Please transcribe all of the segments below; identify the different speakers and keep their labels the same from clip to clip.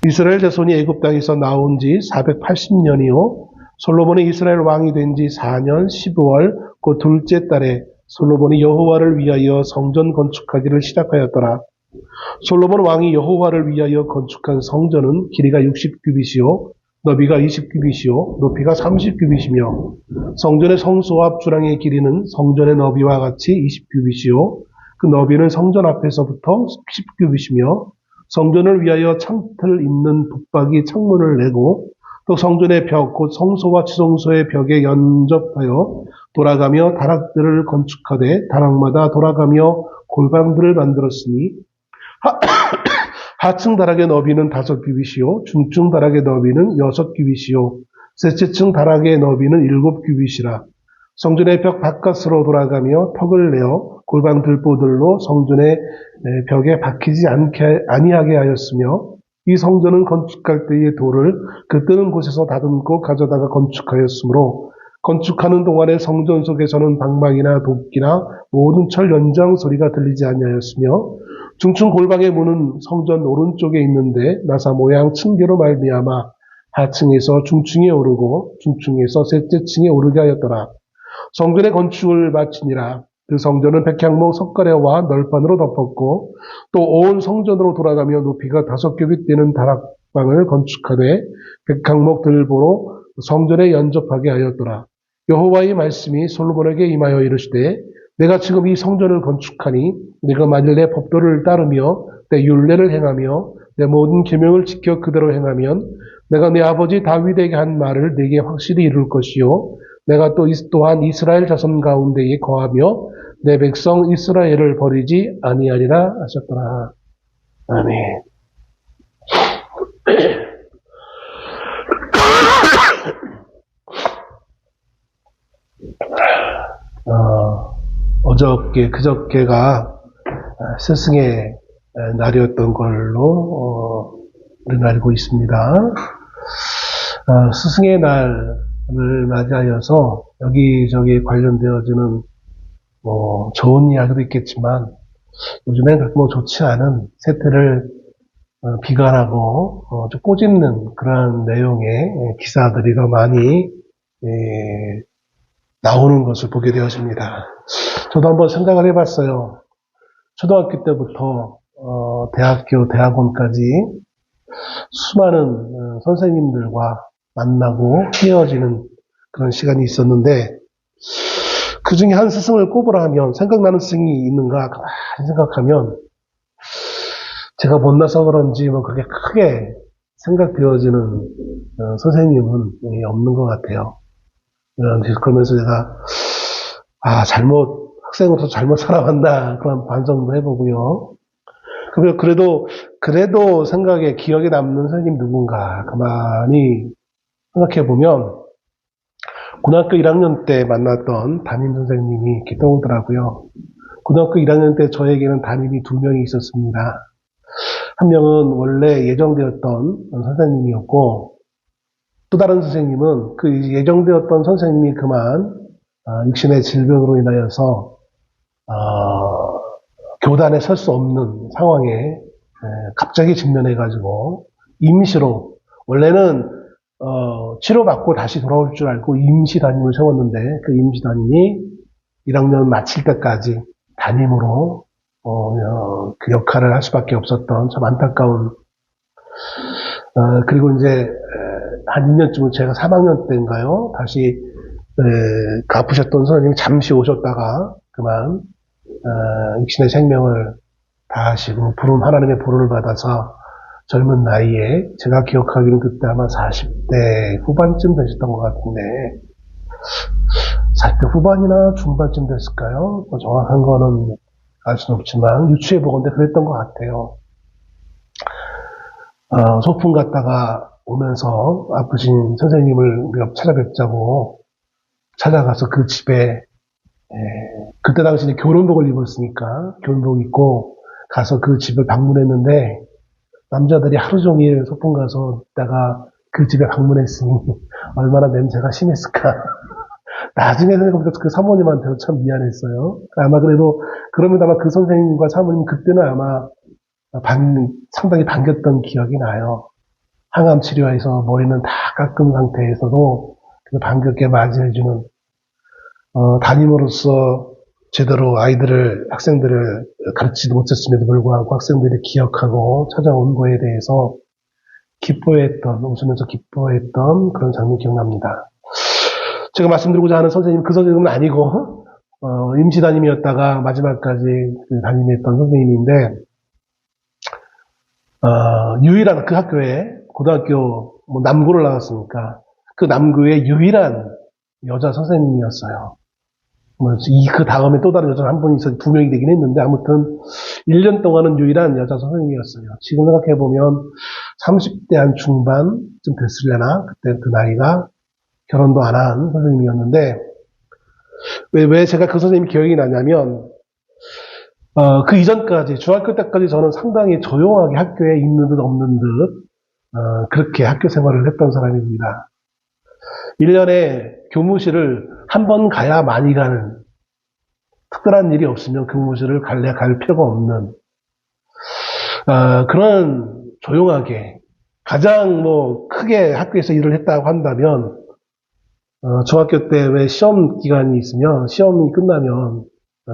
Speaker 1: 이스라엘 자손이 애굽 땅에서 나온 지 480년이요. 솔로몬이 이스라엘 왕이 된 지 4년 12월 그 둘째 달에 솔로몬이 여호와를 위하여 성전 건축하기를 시작하였더라. 솔로몬 왕이 여호와를 위하여 건축한 성전은 길이가 60규빗이요, 너비가 20규빗이요, 높이가 30규빗이며 성전의 성소 앞 주랑의 길이는 성전의 너비와 같이 20규빗이요, 그 너비는 성전 앞에서부터 10규빗이며 성전을 위하여 창틀 있는 붙박이 창문을 내고 또 성전의 벽, 곧 성소와 지성소의 벽에 연접하여 돌아가며 다락들을 건축하되 다락마다 돌아가며 골방들을 만들었으니 하층 다락의 너비는 5규빗이요, 중층 다락의 너비는 6규빗이요, 셋째층 다락의 너비는 7규빗이라. 성전의 벽 바깥으로 돌아가며 턱을 내어 골방 들보들로 성전의 벽에 박히지 아니하게 하였으며 이 성전은 건축할 때의 돌을 그 뜨는 곳에서 다듬고 가져다가 건축하였으므로 건축하는 동안에 성전 속에서는 방망이나 도끼나 모든 철 연장 소리가 들리지 아니하였으며 중층 골방의 문은 성전 오른쪽에 있는데 나사 모양 층계로 말미암아 하층에서 중층에 오르고 중층에서 셋째 층에 오르게 하였더라. 성전의 건축을 마치니라. 그 성전은 백향목 석가래와 널판으로 덮었고 또 온 성전으로 돌아가며 높이가 5규빗 되는 다락방을 건축하되 백향목 들보로 성전에 연접하게 하였더라. 여호와의 말씀이 솔로몬에게 임하여 이르시되 내가 지금 이 성전을 건축하니 네가 만일 내 법도를 따르며 내 율례를 행하며 내 모든 계명을 지켜 그대로 행하면 내가 내 아버지 다윗에게 한 말을 네게 확실히 이룰 것이요 내가 또한 이스라엘 자손 가운데에 거하며 내 백성 이스라엘을 버리지 아니하리라 하셨더라. 아멘. 그저께가 스승의 날이었던 걸로 우리는 알고 있습니다. 스승의 날을 맞이하여서 여기저기 관련되어지는 좋은 이야기도 있겠지만 요즘엔 그렇게 좋지 않은 세태를 비관하고 좀 꼬집는 그런 내용의 기사들이 더 많이 나오는 것을 보게 되었습니다. 저도 한번 생각을 해봤어요. 초등학교 때부터 대학교, 대학원까지 수많은 선생님들과 만나고 헤어지는 그런 시간이 있었는데 그 중에 한 스승을 꼽으라 하면 생각나는 스승이 있는가 가만히 생각하면 제가 못나서 그런지 그렇게 크게 생각되어지는 선생님은 없는 것 같아요. 그러면서 제가 학생으로서 잘못 살아왔나 그런 반성도 해보고요. 그래도 생각에 기억에 남는 선생님 누군가 가만히 생각해보면 고등학교 1학년 때 만났던 담임 선생님이 이렇게 떠오르더라고요. 고등학교 1학년 때 저에게는 담임이 2명이 있었습니다. 한 명은 원래 예정되었던 선생님이었고 또 다른 선생님은 그 예정되었던 선생님이 그만 육신의 질병으로 인하여서 교단에 설 수 없는 상황에 갑자기 직면해가지고 임시로 원래는 치료받고 다시 돌아올 줄 알고 임시 담임을 세웠는데 그 임시 담임이 1학년 마칠 때까지 담임으로 그 역할을 할 수밖에 없었던 참 안타까운 그리고 이제 한 2년쯤은 제가 3학년 때인가요? 다시 아프셨던 선생님이 잠시 오셨다가 그만 육신의 생명을 다하시고 하나님의 부름을 받아서 젊은 나이에 제가 기억하기로는 그때 아마 40대 후반쯤 되셨던 것 같은데 40대 후반이나 중반쯤 됐을까요? 정확한 거는 알 수는 없지만 유추해 보건대 그랬던 것 같아요. 소풍 갔다가 오면서 아프신 선생님을 우리가 찾아뵙자고 찾아가서 그 집에 그때 당시에 교론복을 입었으니까 교론복 입고 가서 그 집을 방문했는데 남자들이 하루 종일 소풍 가서 있다가 그 집에 방문했으니 얼마나 냄새가 심했을까. 나중에 생각해보니까 그 사모님한테도 참 미안했어요. 아마 그러면 아마 그 선생님과 사모님 그때는 아마 상당히 반겼던 기억이 나요. 항암 치료해서 머리는 다 깎은 상태에서도 반갑게 맞이해주는, 담임으로서 제대로 아이들을, 학생들을 가르치지 못했음에도 불구하고 학생들이 기억하고 찾아온 거에 대해서 기뻐했던, 웃으면서 기뻐했던 그런 장면이 기억납니다. 제가 말씀드리고자 하는 선생님, 그 선생님은 아니고, 임시 담임이었다가 마지막까지 담임했던 선생님인데, 유일한 그 학교에, 고등학교, 남고를 나왔으니까, 그 남고의 유일한 여자 선생님이었어요. 그 다음에 또 다른 여자 한 분이 있어서 2명이 되긴 했는데, 아무튼 1년 동안은 유일한 여자 선생님이었어요. 지금 생각해보면 30대 한 중반쯤 됐으려나? 그때 그 나이가 결혼도 안 한 선생님이었는데, 왜 제가 그 선생님이 기억이 나냐면, 그 이전까지, 중학교 때까지 저는 상당히 조용하게 학교에 있는 듯 없는 듯, 그렇게 학교 생활을 했던 사람입니다. 1년에 교무실을 한 번 가야 많이 가는, 특별한 일이 없으면 교무실을 갈 필요가 없는, 그런 조용하게, 가장 크게 학교에서 일을 했다고 한다면, 중학교 때 왜 시험 기간이 있으면, 시험이 끝나면,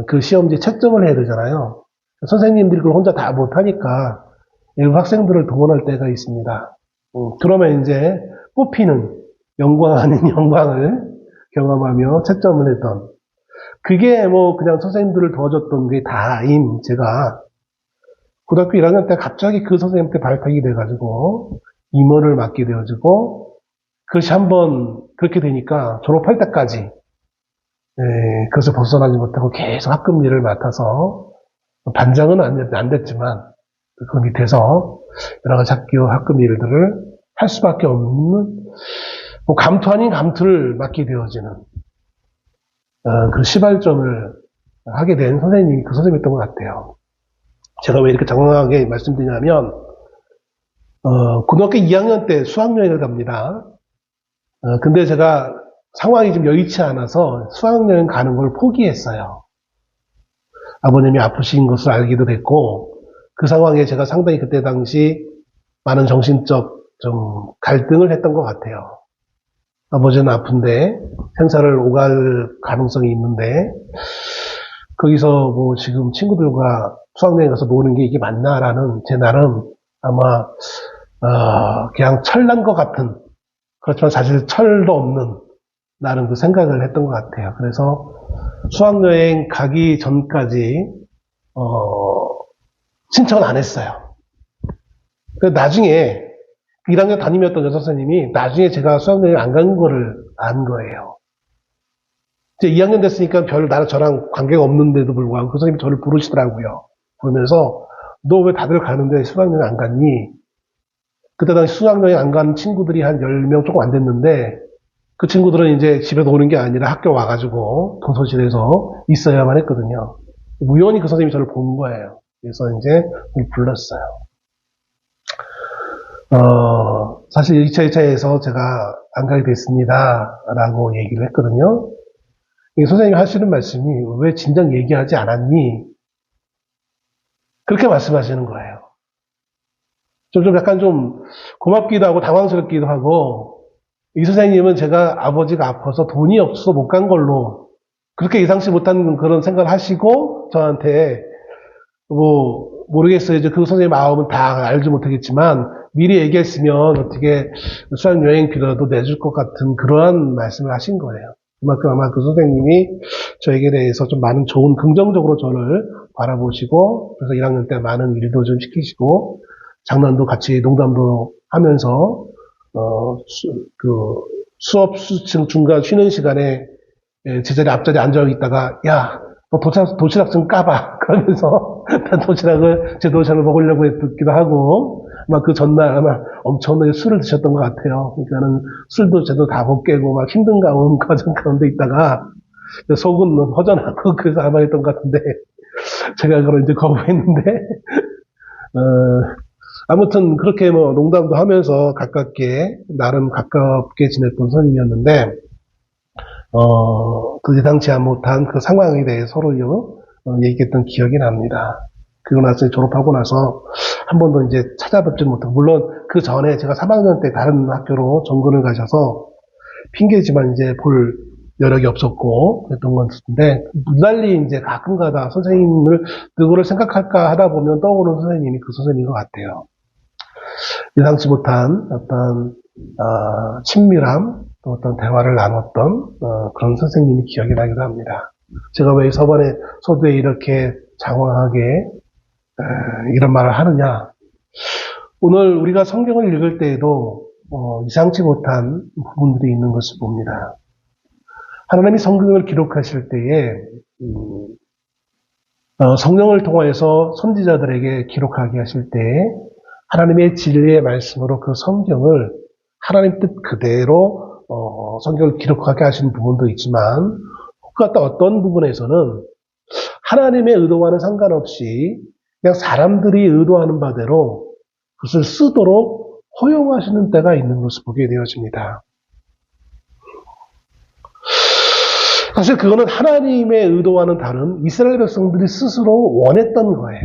Speaker 1: 그 시험지 채점을 해야 되잖아요. 선생님들이 그걸 혼자 다 못하니까, 일부 학생들을 동원할 때가 있습니다. 그러면 이제 뽑히는 영광 아닌 영광을 경험하며 채점을 했던, 그게 그냥 선생님들을 도와줬던 게 다인 제가 고등학교 1학년 때 갑자기 그 선생님한테 발탁이 돼가지고 임원을 맡게 되어지고, 그것이 한번 그렇게 되니까 졸업할 때까지 그것을 벗어나지 못하고 계속 학급 일을 맡아서, 반장은 안 됐지만 그 밑에서 여러 가지 학교 학급 일들을 할 수밖에 없는, 감투 아닌 감투를 맡게 되어지는 그 시발점을 하게 된 선생님이 그 선생님이었던 것 같아요. 제가 왜 이렇게 장황하게 말씀드리냐면, 고등학교 2학년 때 수학여행을 갑니다. 근데 제가 상황이 좀 여의치 않아서 수학여행 가는 걸 포기했어요. 아버님이 아프신 것을 알기도 됐고, 그 상황에 제가 상당히 그때 당시 많은 정신적 좀 갈등을 했던 것 같아요. 아버지는 아픈데 생사를 오갈 가능성이 있는데, 거기서 지금 친구들과 수학여행 가서 노는 게 이게 맞나라는 제 나름 아마 그냥 철난 것 같은, 그렇지만 사실 철도 없는 나름 그 생각을 했던 것 같아요. 그래서 수학여행 가기 전까지 신청을 안 했어요. 나중에 1학년 담임이었던 여자 선생님이 나중에 제가 수학여행 안 간 거를 안 거예요. 이제 2학년 됐으니까 저랑 관계가 없는데도 불구하고 그 선생님이 저를 부르시더라고요. 그러면서 너 왜 다들 가는데 수학여행 안 갔니? 그때 당시 수학여행 안 간 친구들이 한 10명 조금 안 됐는데, 그 친구들은 이제 집에서 오는 게 아니라 학교 와가지고 도서실에서 있어야만 했거든요. 우연히 그 선생님이 저를 본 거예요. 그래서 이제 불렀어요. 사실 2차, 2차에서 제가 안 가게 됐습니다. 라고 얘기를 했거든요. 선생님이 하시는 말씀이 왜 진작 얘기하지 않았니? 그렇게 말씀하시는 거예요. 좀 약간 좀 고맙기도 하고 당황스럽기도 하고, 이 선생님은 제가 아버지가 아파서 돈이 없어서 못 간 걸로 그렇게 예상치 못한 그런 생각을 하시고 저한테 모르겠어요. 이제 그 선생님 마음은 다 알지 못하겠지만 미리 얘기했으면 어떻게 수학여행비라도 내줄 것 같은 그러한 말씀을 하신 거예요. 그만큼 아마 그 선생님이 저에게 대해서 좀 많은 좋은 긍정적으로 저를 바라보시고, 그래서 1학년 때 많은 일도 좀 시키시고 장난도 같이 농담도 하면서 수업 중간 쉬는 시간에 제자리 앞자리에 앉아 있다가, 야, 너 도시락 좀 까봐. 그러면서 제 도시락을 먹으려고 했기도 하고, 막 그 전날 아마 엄청나게 술을 드셨던 것 같아요. 그러니까는 술도 제대로 다 못 깨고 막 힘든 과정 가운데 있다가 속은 허전하고 그래서 아마 했던 것 같은데, 제가 그걸 이제 거부했는데, 아무튼 그렇게 농담도 하면서 나름 가깝게 지냈던 선생님이었는데, 그 예상치 못한 그 상황에 대해 서로 얘기했던 기억이 납니다. 그러고 나서 졸업하고 나서 한 번도 이제 찾아뵙지 못하고, 물론 그 전에 제가 3학년 때 다른 학교로 전근을 가셔서 핑계지만 이제 볼 여력이 없었고 그랬던 건데, 무달리 이제 가끔가다 선생님을 누구를 생각할까 하다 보면 떠오르는 선생님이 그 선생님인 것 같아요. 예상치 못한 어떤 친밀함, 또 어떤 대화를 나눴던 그런 선생님이 기억이 나기도 합니다. 제가 왜 저번에 서두에 이렇게 장황하게 이런 말을 하느냐, 오늘 우리가 성경을 읽을 때에도 예상치 못한 부분들이 있는 것을 봅니다. 하나님이 성경을 기록하실 때에 성령을 통하여서 선지자들에게 기록하게 하실 때에 하나님의 진리의 말씀으로 그 성경을 하나님 뜻 그대로 성경을 기록하게 하신 부분도 있지만, 또 어떤 부분에서는 하나님의 의도와는 상관없이 그냥 사람들이 의도하는 바대로 그것을 쓰도록 허용하시는 때가 있는 것을 보게 되어집니다. 사실 그거는 하나님의 의도와는 다른 이스라엘 백성들이 스스로 원했던 거예요.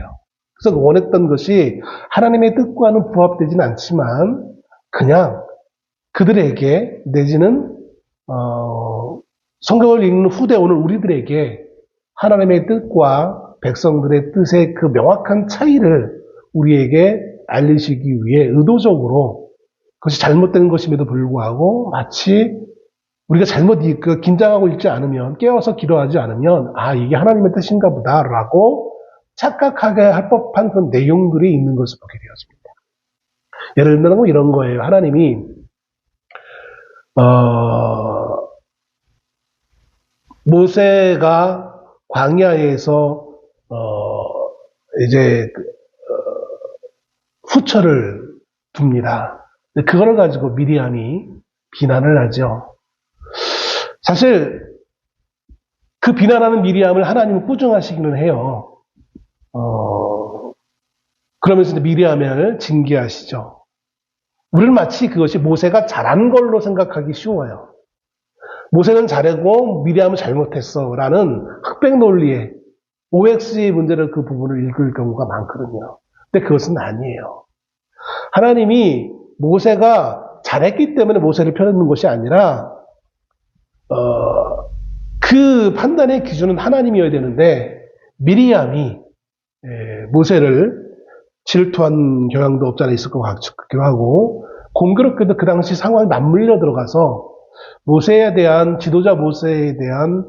Speaker 1: 그래서 원했던 것이 하나님의 뜻과는 부합되지는 않지만 그냥 그들에게, 내지는 성경을 읽는 후대 오늘 우리들에게 하나님의 뜻과 백성들의 뜻의 그 명확한 차이를 우리에게 알리시기 위해 의도적으로, 그것이 잘못된 것임에도 불구하고 마치 우리가 잘못 긴장하고 읽지 않으면, 깨어서 기도하지 않으면 이게 하나님의 뜻인가 보다라고 착각하게 할 법한 그런 내용들이 있는 것을 보게 되었습니다. 예를 들면 이런 거예요. 하나님이 모세가 광야에서 이제 후처를 둡니다. 그걸 가지고 미리암이 비난을 하죠. 사실 그 비난하는 미리암을 하나님은 꾸중하시기는 해요. 그러면서 미리암을 징계하시죠. 우리는 마치 그것이 모세가 잘한 걸로 생각하기 쉬워요. 모세는 잘하고 미리암은 잘못했어 라는 흑백 논리의 OX의 문제를, 그 부분을 읽을 경우가 많거든요. 근데 그것은 아니에요. 하나님이 모세가 잘했기 때문에 모세를 펴는 것이 아니라 그 판단의 기준은 하나님이어야 되는데, 미리암이 모세를 질투한 경향도 없지 않아 있을 것 같기도 하고, 공교롭게도 그 당시 상황에 맞물려 들어가서 모세에 대한, 지도자 모세에 대한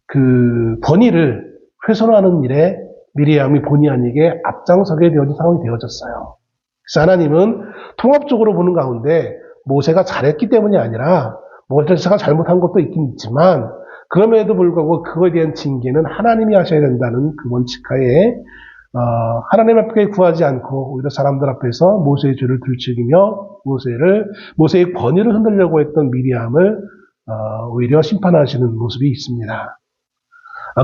Speaker 1: 그 권위를 훼손하는 일에 미리암이 본의 아니게 앞장서게 되어진 상황이 되어졌어요. 그래서 하나님은 통합적으로 보는 가운데 모세가 잘했기 때문이 아니라, 모세가 잘못한 것도 있긴 있지만 그럼에도 불구하고 그거에 대한 징계는 하나님이 하셔야 된다는 그 원칙하에 하나님 앞에 구하지 않고 오히려 사람들 앞에서 모세의 죄를 들추기며 모세의 권위를 흔들려고 했던 미리암을 오히려 심판하시는 모습이 있습니다.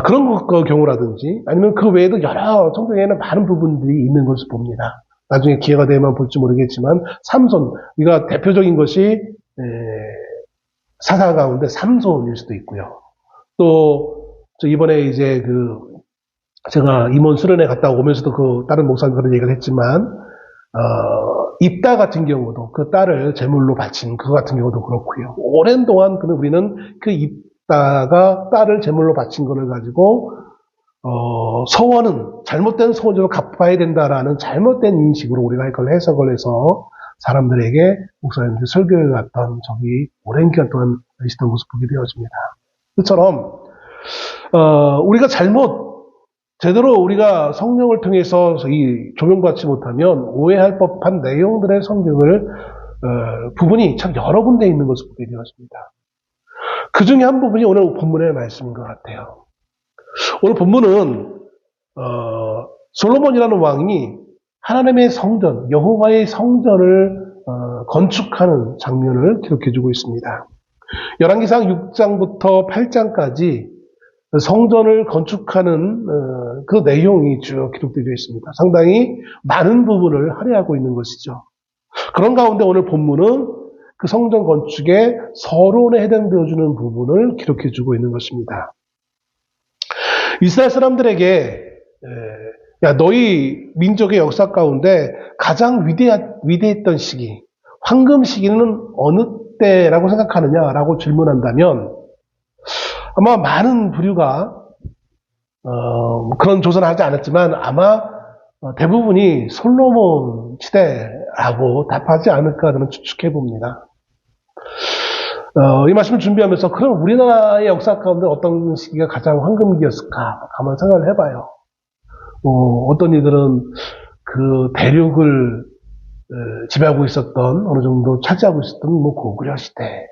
Speaker 1: 그런 경우라든지, 아니면 그 외에도 여러 성경에는 많은 부분들이 있는 것을 봅니다. 나중에 기회가 되면 볼지 모르겠지만 삼손, 우리가 대표적인 것이 사사 가운데 삼손일 수도 있고요. 또 이번에 이제 제가 임원 수련회 갔다 오면서도 그 다른 목사님 그런 얘기를 했지만, 입다 같은 경우도 그 딸을 제물로 바친 그 같은 경우도 그렇고요. 오랜 동안 우리는 그 입다가 딸을 제물로 바친 것을 가지고 서원은 잘못된 서원으로 갚아야 된다라는 잘못된 인식으로 우리가 그걸 해석을 해서 사람들에게 목사님들이 설교를 갔던 적이 오랜 기간 동안 있었던 모습 보게 되어집니다. 그처럼 우리가 제대로 우리가 성령을 통해서 이 조명받지 못하면 오해할 법한 내용들의 성경을 부분이 참 여러 군데 있는 것을 보게 되었습니다. 그 중에 한 부분이 오늘 본문의 말씀인 것 같아요. 오늘 본문은 솔로몬이라는 왕이 하나님의 성전, 여호와의 성전을 건축하는 장면을 기록해주고 있습니다. 열왕기상 6장부터 8장까지 성전을 건축하는 그 내용이 쭉 기록되어 있습니다. 상당히 많은 부분을 할애하고 있는 것이죠. 그런 가운데 오늘 본문은 그 성전 건축의 서론에 해당되어주는 부분을 기록해주고 있는 것입니다. 이스라엘 사람들에게 야, 너희 민족의 역사 가운데 가장 위대했던 시기, 황금 시기는 어느 때라고 생각하느냐라고 질문한다면 아마 많은 부류가 그런 조사는 하지 않았지만 아마 대부분이 솔로몬 시대라고 답하지 않을까 저는 추측해 봅니다. 이 말씀을 준비하면서 그럼 우리나라의 역사 가운데 어떤 시기가 가장 황금기였을까 한번 생각을 해봐요. 어떤 이들은 그 대륙을 지배하고 있었던 어느 정도 차지하고 있었던 뭐 고구려 시대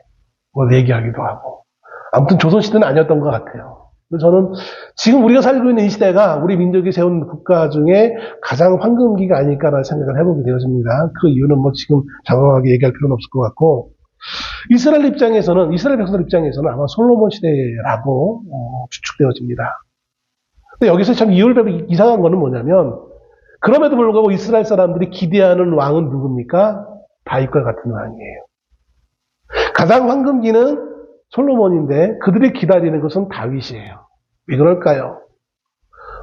Speaker 1: 뭐 얘기하기도 하고 아무튼 조선 시대는 아니었던 것 같아요. 저는 지금 우리가 살고 있는 이 시대가 우리 민족이 세운 국가 중에 가장 황금기가 아닐까라는 생각을 해보게 되었습니다. 그 이유는 뭐 지금 장황하게 얘기할 필요는 없을 것 같고 이스라엘 백성들 입장에서는 아마 솔로몬 시대라고 추측되어집니다. 근데 여기서 참 이상한 거는 뭐냐면 그럼에도 불구하고 이스라엘 사람들이 기대하는 왕은 누굽니까? 다윗과 같은 왕이에요. 가장 황금기는 솔로몬인데 그들이 기다리는 것은 다윗이에요. 왜 그럴까요?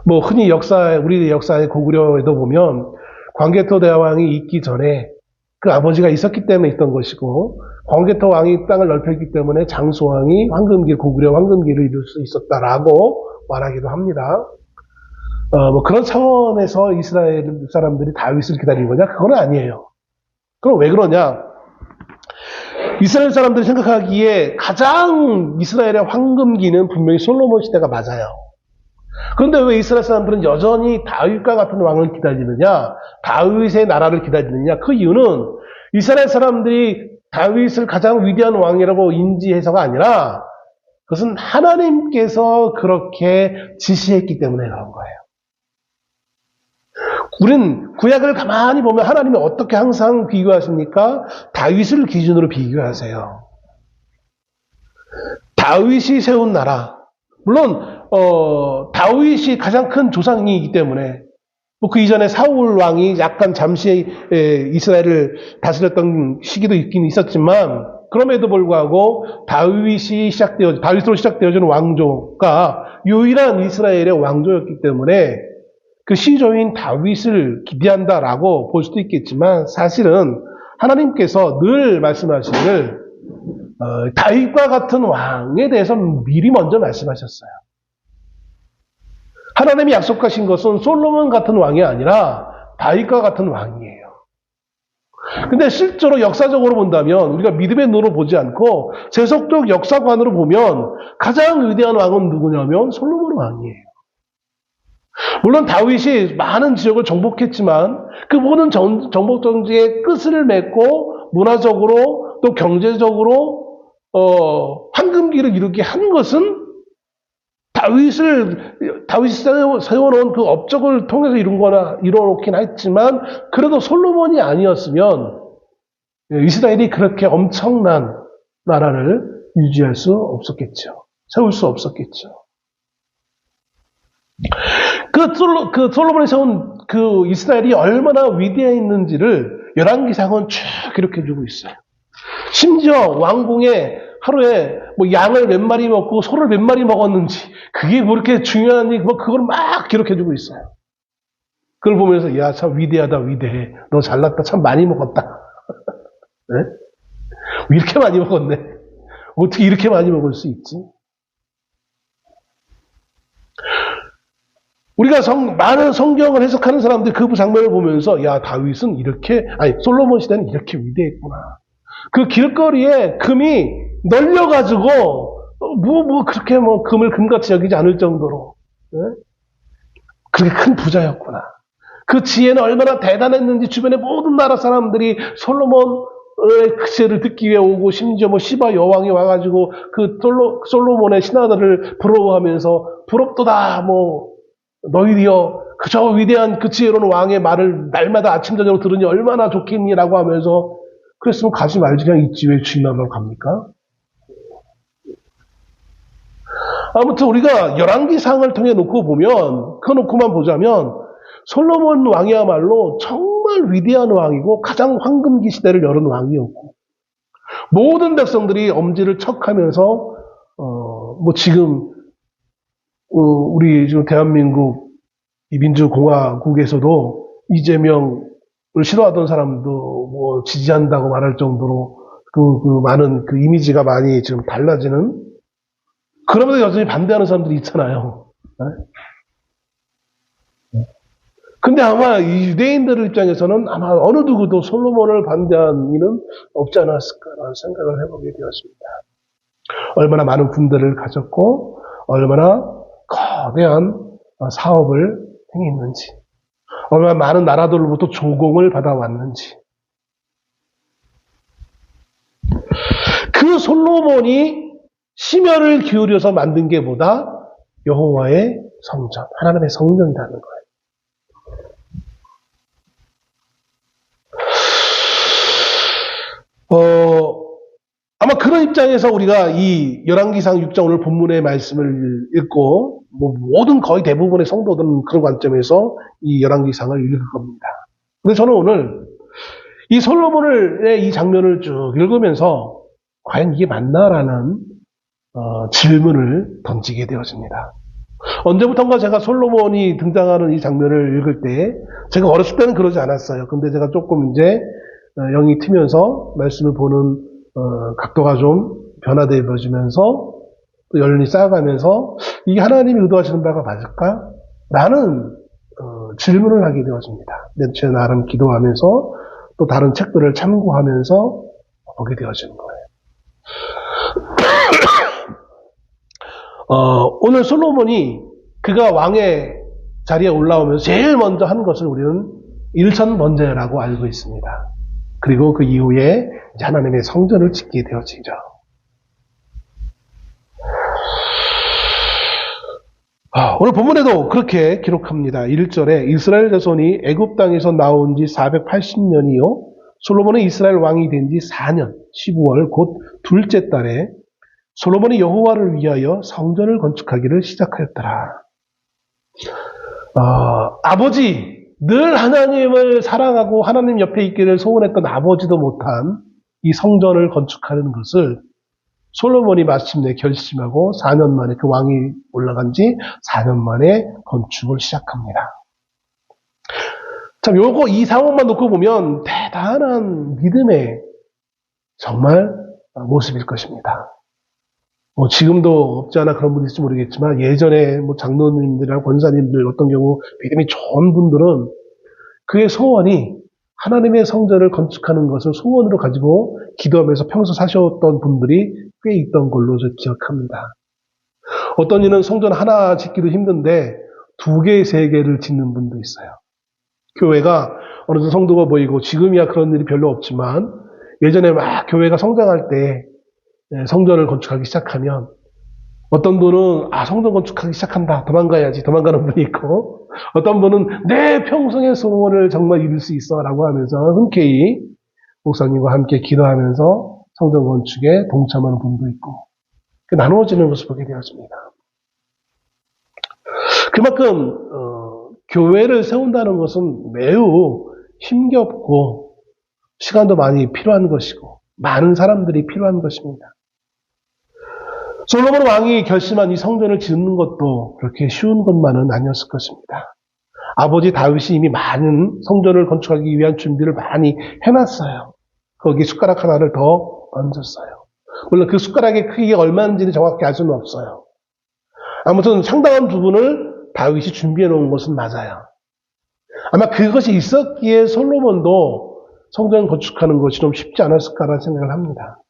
Speaker 1: 뭐 흔히 우리 역사의 고구려에도 보면 광개토 대왕이 있기 전에 그 아버지가 있었기 때문에 있던 것이고 광개토 왕이 땅을 넓혔기 때문에 장수왕이 고구려 황금기를 이룰 수 있었다라고 말하기도 합니다. 뭐 그런 차원에서 이스라엘 사람들이 다윗을 기다리는 거냐? 그건 아니에요. 그럼 왜 그러냐? 이스라엘 사람들이 생각하기에 가장 이스라엘의 황금기는 분명히 솔로몬 시대가 맞아요. 그런데 왜 이스라엘 사람들은 여전히 다윗과 같은 왕을 기다리느냐? 다윗의 나라를 기다리느냐? 그 이유는 이스라엘 사람들이 다윗을 가장 위대한 왕이라고 인지해서가 아니라 그것은 하나님께서 그렇게 지시했기 때문에 그런 거예요. 우린 구약을 가만히 보면 하나님이 어떻게 항상 비교하십니까? 다윗을 기준으로 비교하세요. 다윗이 세운 나라. 물론 다윗이 가장 큰 조상이기 때문에 뭐 그 이전에 사울 왕이 약간 잠시 이스라엘을 다스렸던 시기도 있긴 있었지만 그럼에도 불구하고 다윗으로 시작되어진 왕조가 유일한 이스라엘의 왕조였기 때문에 그 시조인 다윗을 기대한다라고 볼 수도 있겠지만 사실은 하나님께서 늘 말씀하시기를 다윗과 같은 왕에 대해서는 미리 먼저 말씀하셨어요. 하나님이 약속하신 것은 솔로몬 같은 왕이 아니라 다윗과 같은 왕이에요. 근데 실제로 역사적으로 본다면 우리가 믿음의 눈으로 보지 않고 세속적 역사관으로 보면 가장 위대한 왕은 누구냐면 솔로몬 왕이에요. 물론 다윗이 많은 지역을 정복했지만 그 모든 정복 정지의 끝을 맺고 문화적으로 또 경제적으로 황금기를 이루게 한 것은 다윗이 세워놓은 그 업적을 통해서 이루어놓긴 했지만 그래도 솔로몬이 아니었으면 이스라엘이 그렇게 엄청난 나라를 유지할 수 없었겠죠. 세울 수 없었겠죠. 그 솔로몬이 세운 그 이스라엘이 얼마나 위대했는지를 열왕기상은 쭉 기록해주고 있어요. 심지어 왕궁에 하루에 뭐 양을 몇 마리 먹고 소를 몇 마리 먹었는지 그게 뭐 이렇게 중요한지 그걸 막 기록해주고 있어요. 그걸 보면서 야, 참 위대하다, 위대해. 너 잘났다, 참 많이 먹었다. 네? 이렇게 많이 먹었네. 어떻게 이렇게 많이 먹을 수 있지? 우리가 많은 성경을 해석하는 사람들이 그 장면을 보면서 야, 다윗은 솔로몬 시대는 이렇게 위대했구나. 그 길거리에 금이 널려가지고 그렇게 금을 금같이 여기지 않을 정도로 네? 그렇게 큰 부자였구나. 그 지혜는 얼마나 대단했는지 주변의 모든 나라 사람들이 솔로몬의 그 지혜를 듣기 위해 오고 심지어 시바 여왕이 와가지고 그 솔로몬의 신하들을 부러워하면서 부럽도다 너희여 그저 위대한 그 지혜로운 왕의 말을 날마다 아침 저녁으로 들으니 얼마나 좋겠니라고 하면서 그랬으면 가지 말지 그냥 있지 왜 주인하러 갑니까? 아무튼 우리가 열왕기상을 통해 놓고 보면 그거 놓고만 보자면 솔로몬 왕이야말로 정말 위대한 왕이고 가장 황금기 시대를 열은 왕이었고 모든 백성들이 엄지를 척하면서 지금 우리 지금 대한민국 이 민주공화국에서도 이재명을 싫어하던 사람도 뭐 지지한다고 말할 정도로 그 많은 그 이미지가 많이 지금 달라지는, 그러면서 여전히 반대하는 사람들이 있잖아요. 근데 아마 이 유대인들 입장에서는 아마 어느 누구도 솔로몬을 반대한 이는 없지 않았을까라는 생각을 해보게 되었습니다. 얼마나 많은 군대를 가졌고 얼마나 거대한 사업을 행했는지, 얼마나 많은 나라들로부터 조공을 받아왔는지. 그 솔로몬이 심혈을 기울여서 만든 게 뭐다? 여호와의 성전, 하나님의 성전이라는 거예요. 아마 그런 입장에서 우리가 이 열왕기상 6장 오늘 본문의 말씀을 읽고 뭐 모든 거의 대부분의 성도들은 그런 관점에서 이 열왕기상을 읽을 겁니다. 근데 저는 오늘 이 솔로몬의 이 장면을 쭉 읽으면서 과연 이게 맞나라는 질문을 던지게 되어집니다. 언제부턴가 제가 솔로몬이 등장하는 이 장면을 읽을 때, 제가 어렸을 때는 그러지 않았어요. 근데 제가 조금 이제 영이 트면서 말씀을 보는 각도가 좀 변화되어지면서 또 연륜이 쌓아가면서 이게 하나님이 의도하시는 바가 맞을까? 라는 질문을 하게 되어집니다. 제 나름 기도하면서 또 다른 책들을 참고하면서 보게 되어지는 거예요. 오늘 솔로몬이 그가 왕의 자리에 올라오면서 제일 먼저 한 것을 우리는 일천번제라고 알고 있습니다. 그리고 그 이후에 하나님의 성전을 짓게 되어지죠. 오늘 본문에도 그렇게 기록합니다. 1절에 이스라엘 자손이 애굽 땅에서 나온 지 480년이요 솔로몬은 이스라엘 왕이 된 지 4년 12월 곧 둘째 달에 솔로몬이 여호와를 위하여 성전을 건축하기를 시작하였더라. 아버지, 늘 하나님을 사랑하고 하나님 옆에 있기를 소원했던 아버지도 못한 이 성전을 건축하는 것을 솔로몬이 마침내 결심하고 4년 만에, 그 왕이 올라간 지 4년 만에 건축을 시작합니다. 참, 이 상황만 놓고 보면 대단한 믿음의 정말 모습일 것입니다. 지금도 없지 않아 그런 분이 있을지 모르겠지만 예전에 장로님들이나 권사님들, 어떤 경우 믿음이 좋은 분들은 그의 소원이 하나님의 성전을 건축하는 것을 소원으로 가지고 기도하면서 평소 사셨던 분들이 꽤 있던 걸로 저 기억합니다. 어떤 이는 성전 하나 짓기도 힘든데 2개, 3개를 짓는 분도 있어요. 교회가 어느 정도 성도가 보이고, 지금이야 그런 일이 별로 없지만 예전에 막 교회가 성장할 때 성전을 건축하기 시작하면 어떤 분은 성전 건축하기 시작한다, 도망가야지, 도망가는 분이 있고, 어떤 분은 내 평생의 소원을 정말 이룰 수 있어 라고 하면서 흔쾌히 목사님과 함께 기도하면서 성전 건축에 동참하는 분도 있고, 나누어지는 것을 보게 되었습니다. 그만큼 교회를 세운다는 것은 매우 힘겹고 시간도 많이 필요한 것이고 많은 사람들이 필요한 것입니다. 솔로몬 왕이 결심한 이 성전을 짓는 것도 그렇게 쉬운 것만은 아니었을 것입니다. 아버지 다윗이 이미 많은 성전을 건축하기 위한 준비를 많이 해놨어요. 거기 숟가락 하나를 더 얹었어요. 물론 그 숟가락의 크기가 얼마인지는 정확히 알 수는 없어요. 아무튼 상당한 부분을 다윗이 준비해 놓은 것은 맞아요. 아마 그것이 있었기에 솔로몬도 성전 건축하는 것이 좀 쉽지 않았을까라는 생각을 합니다.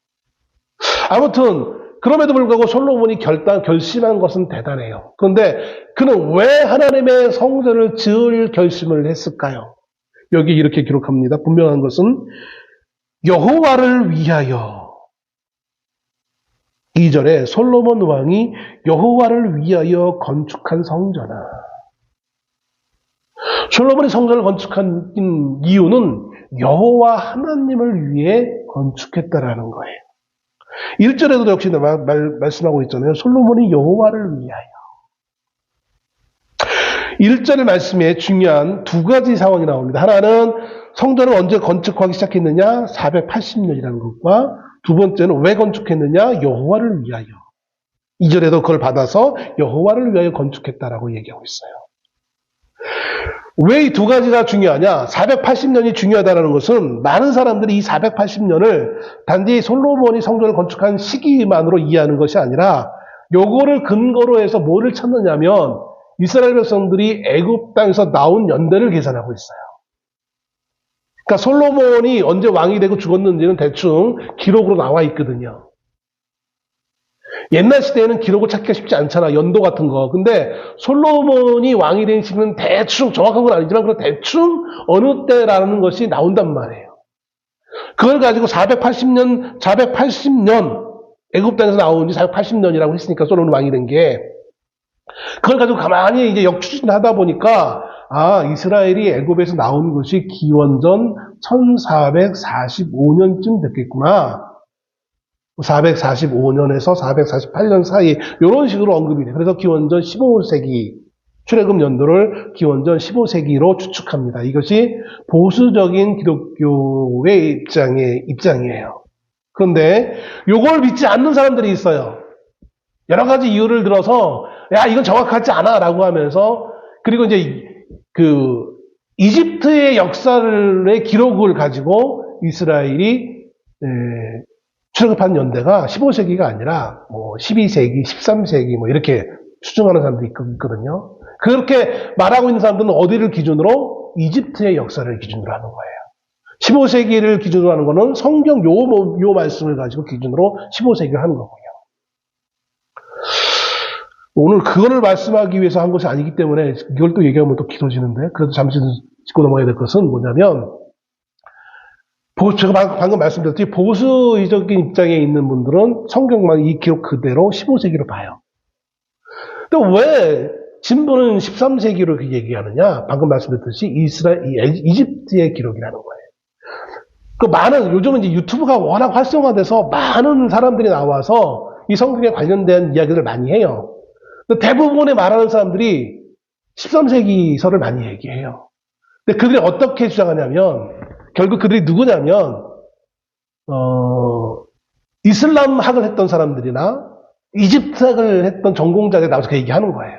Speaker 1: 아무튼 그럼에도 불구하고 솔로몬이 결심한 것은 대단해요. 그런데 그는 왜 하나님의 성전을 지을 결심을 했을까요? 여기 이렇게 기록합니다. 분명한 것은 여호와를 위하여. 2절에 솔로몬 왕이 여호와를 위하여 건축한 성전아. 솔로몬이 성전을 건축한 이유는 여호와 하나님을 위해 건축했다라는 거예요. 1절에도 역시 말씀하고 있잖아요. 솔로몬이 여호와를 위하여. 1절 말씀에 중요한 2가지 상황이 나옵니다. 하나는 성전을 언제 건축하기 시작했느냐? 480년이라는 것과, 두 번째는 왜 건축했느냐? 여호와를 위하여. 2절에도 그걸 받아서 여호와를 위하여 건축했다라고 얘기하고 있어요. 왜 이 두 가지가 중요하냐? 480년이 중요하다는 것은 많은 사람들이 이 480년을 단지 솔로몬이 성전을 건축한 시기만으로 이해하는 것이 아니라 요거를 근거로 해서 뭐를 찾느냐면 이스라엘 백성들이 애굽 땅에서 나온 연대를 계산하고 있어요. 그러니까 솔로몬이 언제 왕이 되고 죽었는지는 대충 기록으로 나와 있거든요. 옛날 시대에는 기록을 찾기가 쉽지 않잖아. 연도 같은 거. 근데 솔로몬이 왕이 된 시기는 대충 정확한 건 아니지만 그런 대충 어느 때라는 것이 나온단 말이에요. 그걸 가지고 480년 애굽 땅에서 나온 지 480년이라고 했으니까 솔로몬 왕이 된 게 그걸 가지고 가만히 이제 역추진하다 보니까 이스라엘이 애굽에서 나온 것이 기원전 1445년쯤 됐겠구나. 445년에서 448년 사이 이런 식으로 언급이 돼요. 그래서 기원전 15세기 출애굽 연도를 기원전 15세기로 추측합니다. 이것이 보수적인 기독교의 입장이에요. 그런데 이걸 믿지 않는 사람들이 있어요. 여러 가지 이유를 들어서 이건 정확하지 않아라고 하면서 그리고 이제 이집트의 역사의 기록을 가지고 이스라엘이 출애굽한 연대가 15세기가 아니라 12세기, 13세기 이렇게 추정하는 사람들이 있거든요. 그렇게 말하고 있는 사람들은 어디를 기준으로? 이집트의 역사를 기준으로 하는 거예요. 15세기를 기준으로 하는 거는 성경 요 말씀을 가지고 기준으로 15세기를 하는 거고요. 오늘 그거를 말씀하기 위해서 한 것이 아니기 때문에 이걸 또 얘기하면 또 길어지는데 그래도 잠시 짚고 넘어가야 될 것은 뭐냐면 제가 방금 말씀드렸듯이 보수적인 입장에 있는 분들은 성경만 이 기록 그대로 15세기로 봐요. 또 왜 진보는 13세기로 얘기하느냐? 방금 말씀드렸듯이 이집트의 기록이라는 거예요. 요즘은 이제 유튜브가 워낙 활성화돼서 많은 사람들이 나와서 이 성경에 관련된 이야기를 많이 해요. 대부분의 말하는 사람들이 13세기서를 많이 얘기해요. 근데 그들이 어떻게 주장하냐면 결국 그들이 누구냐면 이슬람 학을 했던 사람들이나 이집트 학을 했던 전공자들이 나와서 그 얘기하는 거예요.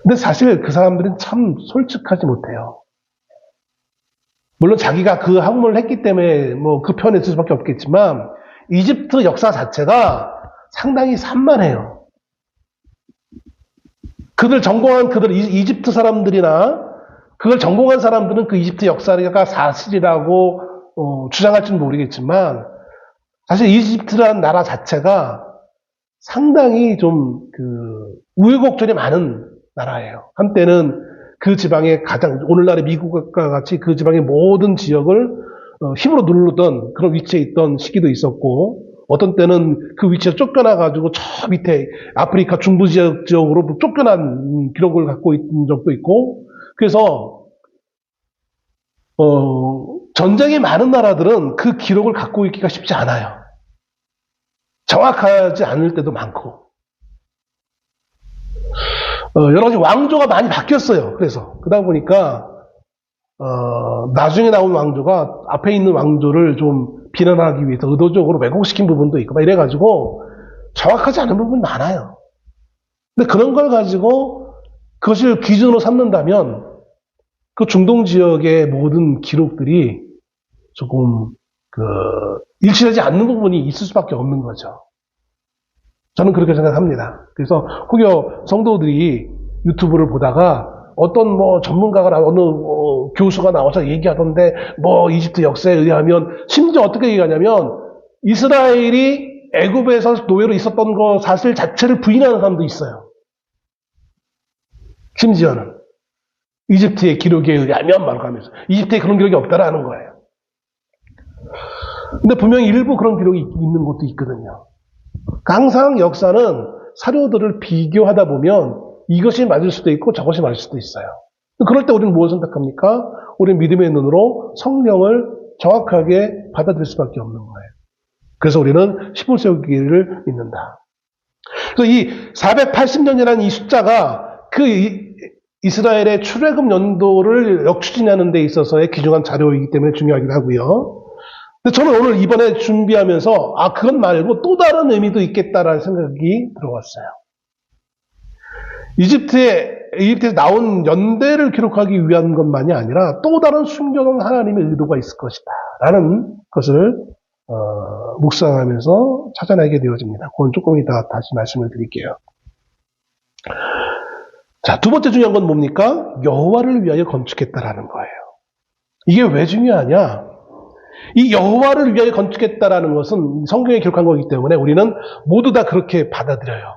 Speaker 1: 근데 사실 그 사람들은 참 솔직하지 못해요. 물론 자기가 그 학문을 했기 때문에 그 편에 있을 수밖에 없겠지만 이집트 역사 자체가 상당히 산만해요. 이집트 사람들이나 그걸 전공한 사람들은 그 이집트 역사가 사실이라고 주장할지는 모르겠지만 사실 이집트라는 나라 자체가 상당히 좀 우여곡절이 많은 나라예요. 한때는 그 지방의 오늘날의 미국과 같이 그 지방의 모든 지역을 힘으로 누르던 그런 위치에 있던 시기도 있었고 어떤 때는 그 위치에서 쫓겨나가지고 저 밑에 아프리카 중부 지역으로 쫓겨난 기록을 갖고 있는 적도 있고 그래서 전쟁이 많은 나라들은 그 기록을 갖고 있기가 쉽지 않아요. 정확하지 않을 때도 많고 여러 가지 왕조가 많이 바뀌었어요. 그래서 그러다 보니까 나중에 나온 왕조가 앞에 있는 왕조를 좀 비난하기 위해서 의도적으로 왜곡시킨 부분도 있고 이래가지고 정확하지 않은 부분이 많아요. 근데 그런 걸 가지고 그것을 기준으로 삼는다면 그 중동 지역의 모든 기록들이 조금 일치하지 않는 부분이 있을 수밖에 없는 거죠. 저는 그렇게 생각합니다. 그래서 혹여 성도들이 유튜브를 보다가 어떤 전문가가 어느 교수가 나와서 얘기하던데 이집트 역사에 의하면 심지어 어떻게 얘기하냐면 이스라엘이 애굽에서 노예로 있었던 거 사실 자체를 부인하는 사람도 있어요. 심지어는 이집트의 기록에 의하면 말고 하면서 이집트에 그런 기록이 없다라는 거예요. 근데 분명히 일부 그런 기록이 있는 것도 있거든요. 항상 역사는 사료들을 비교하다 보면 이것이 맞을 수도 있고 저것이 맞을 수도 있어요. 그럴 때 우리는 무엇을 선택합니까? 우리는 믿음의 눈으로 성경을 정확하게 받아들일 수밖에 없는 거예요. 그래서 우리는 15세기를 믿는다. 그래서 이 480년이라는 이 숫자가 이스라엘의 출애굽 연도를 역추진하는 데 있어서의 귀중한 자료이기 때문에 중요하기도 하고요. 근데 저는 오늘 이번에 준비하면서 그것 말고 또 다른 의미도 있겠다라는 생각이 들어왔어요. 이집트에서 나온 연대를 기록하기 위한 것만이 아니라 또 다른 숨겨놓은 하나님의 의도가 있을 것이다 라는 것을 묵상하면서 찾아내게 되어집니다. 그건 조금 이따 다시 말씀을 드릴게요. 자, 두 번째 중요한 건 뭡니까? 여호와를 위하여 건축했다라는 거예요. 이게 왜 중요하냐? 이 여호와를 위하여 건축했다라는 것은 성경에 기록한 거기 때문에 우리는 모두 다 그렇게 받아들여요.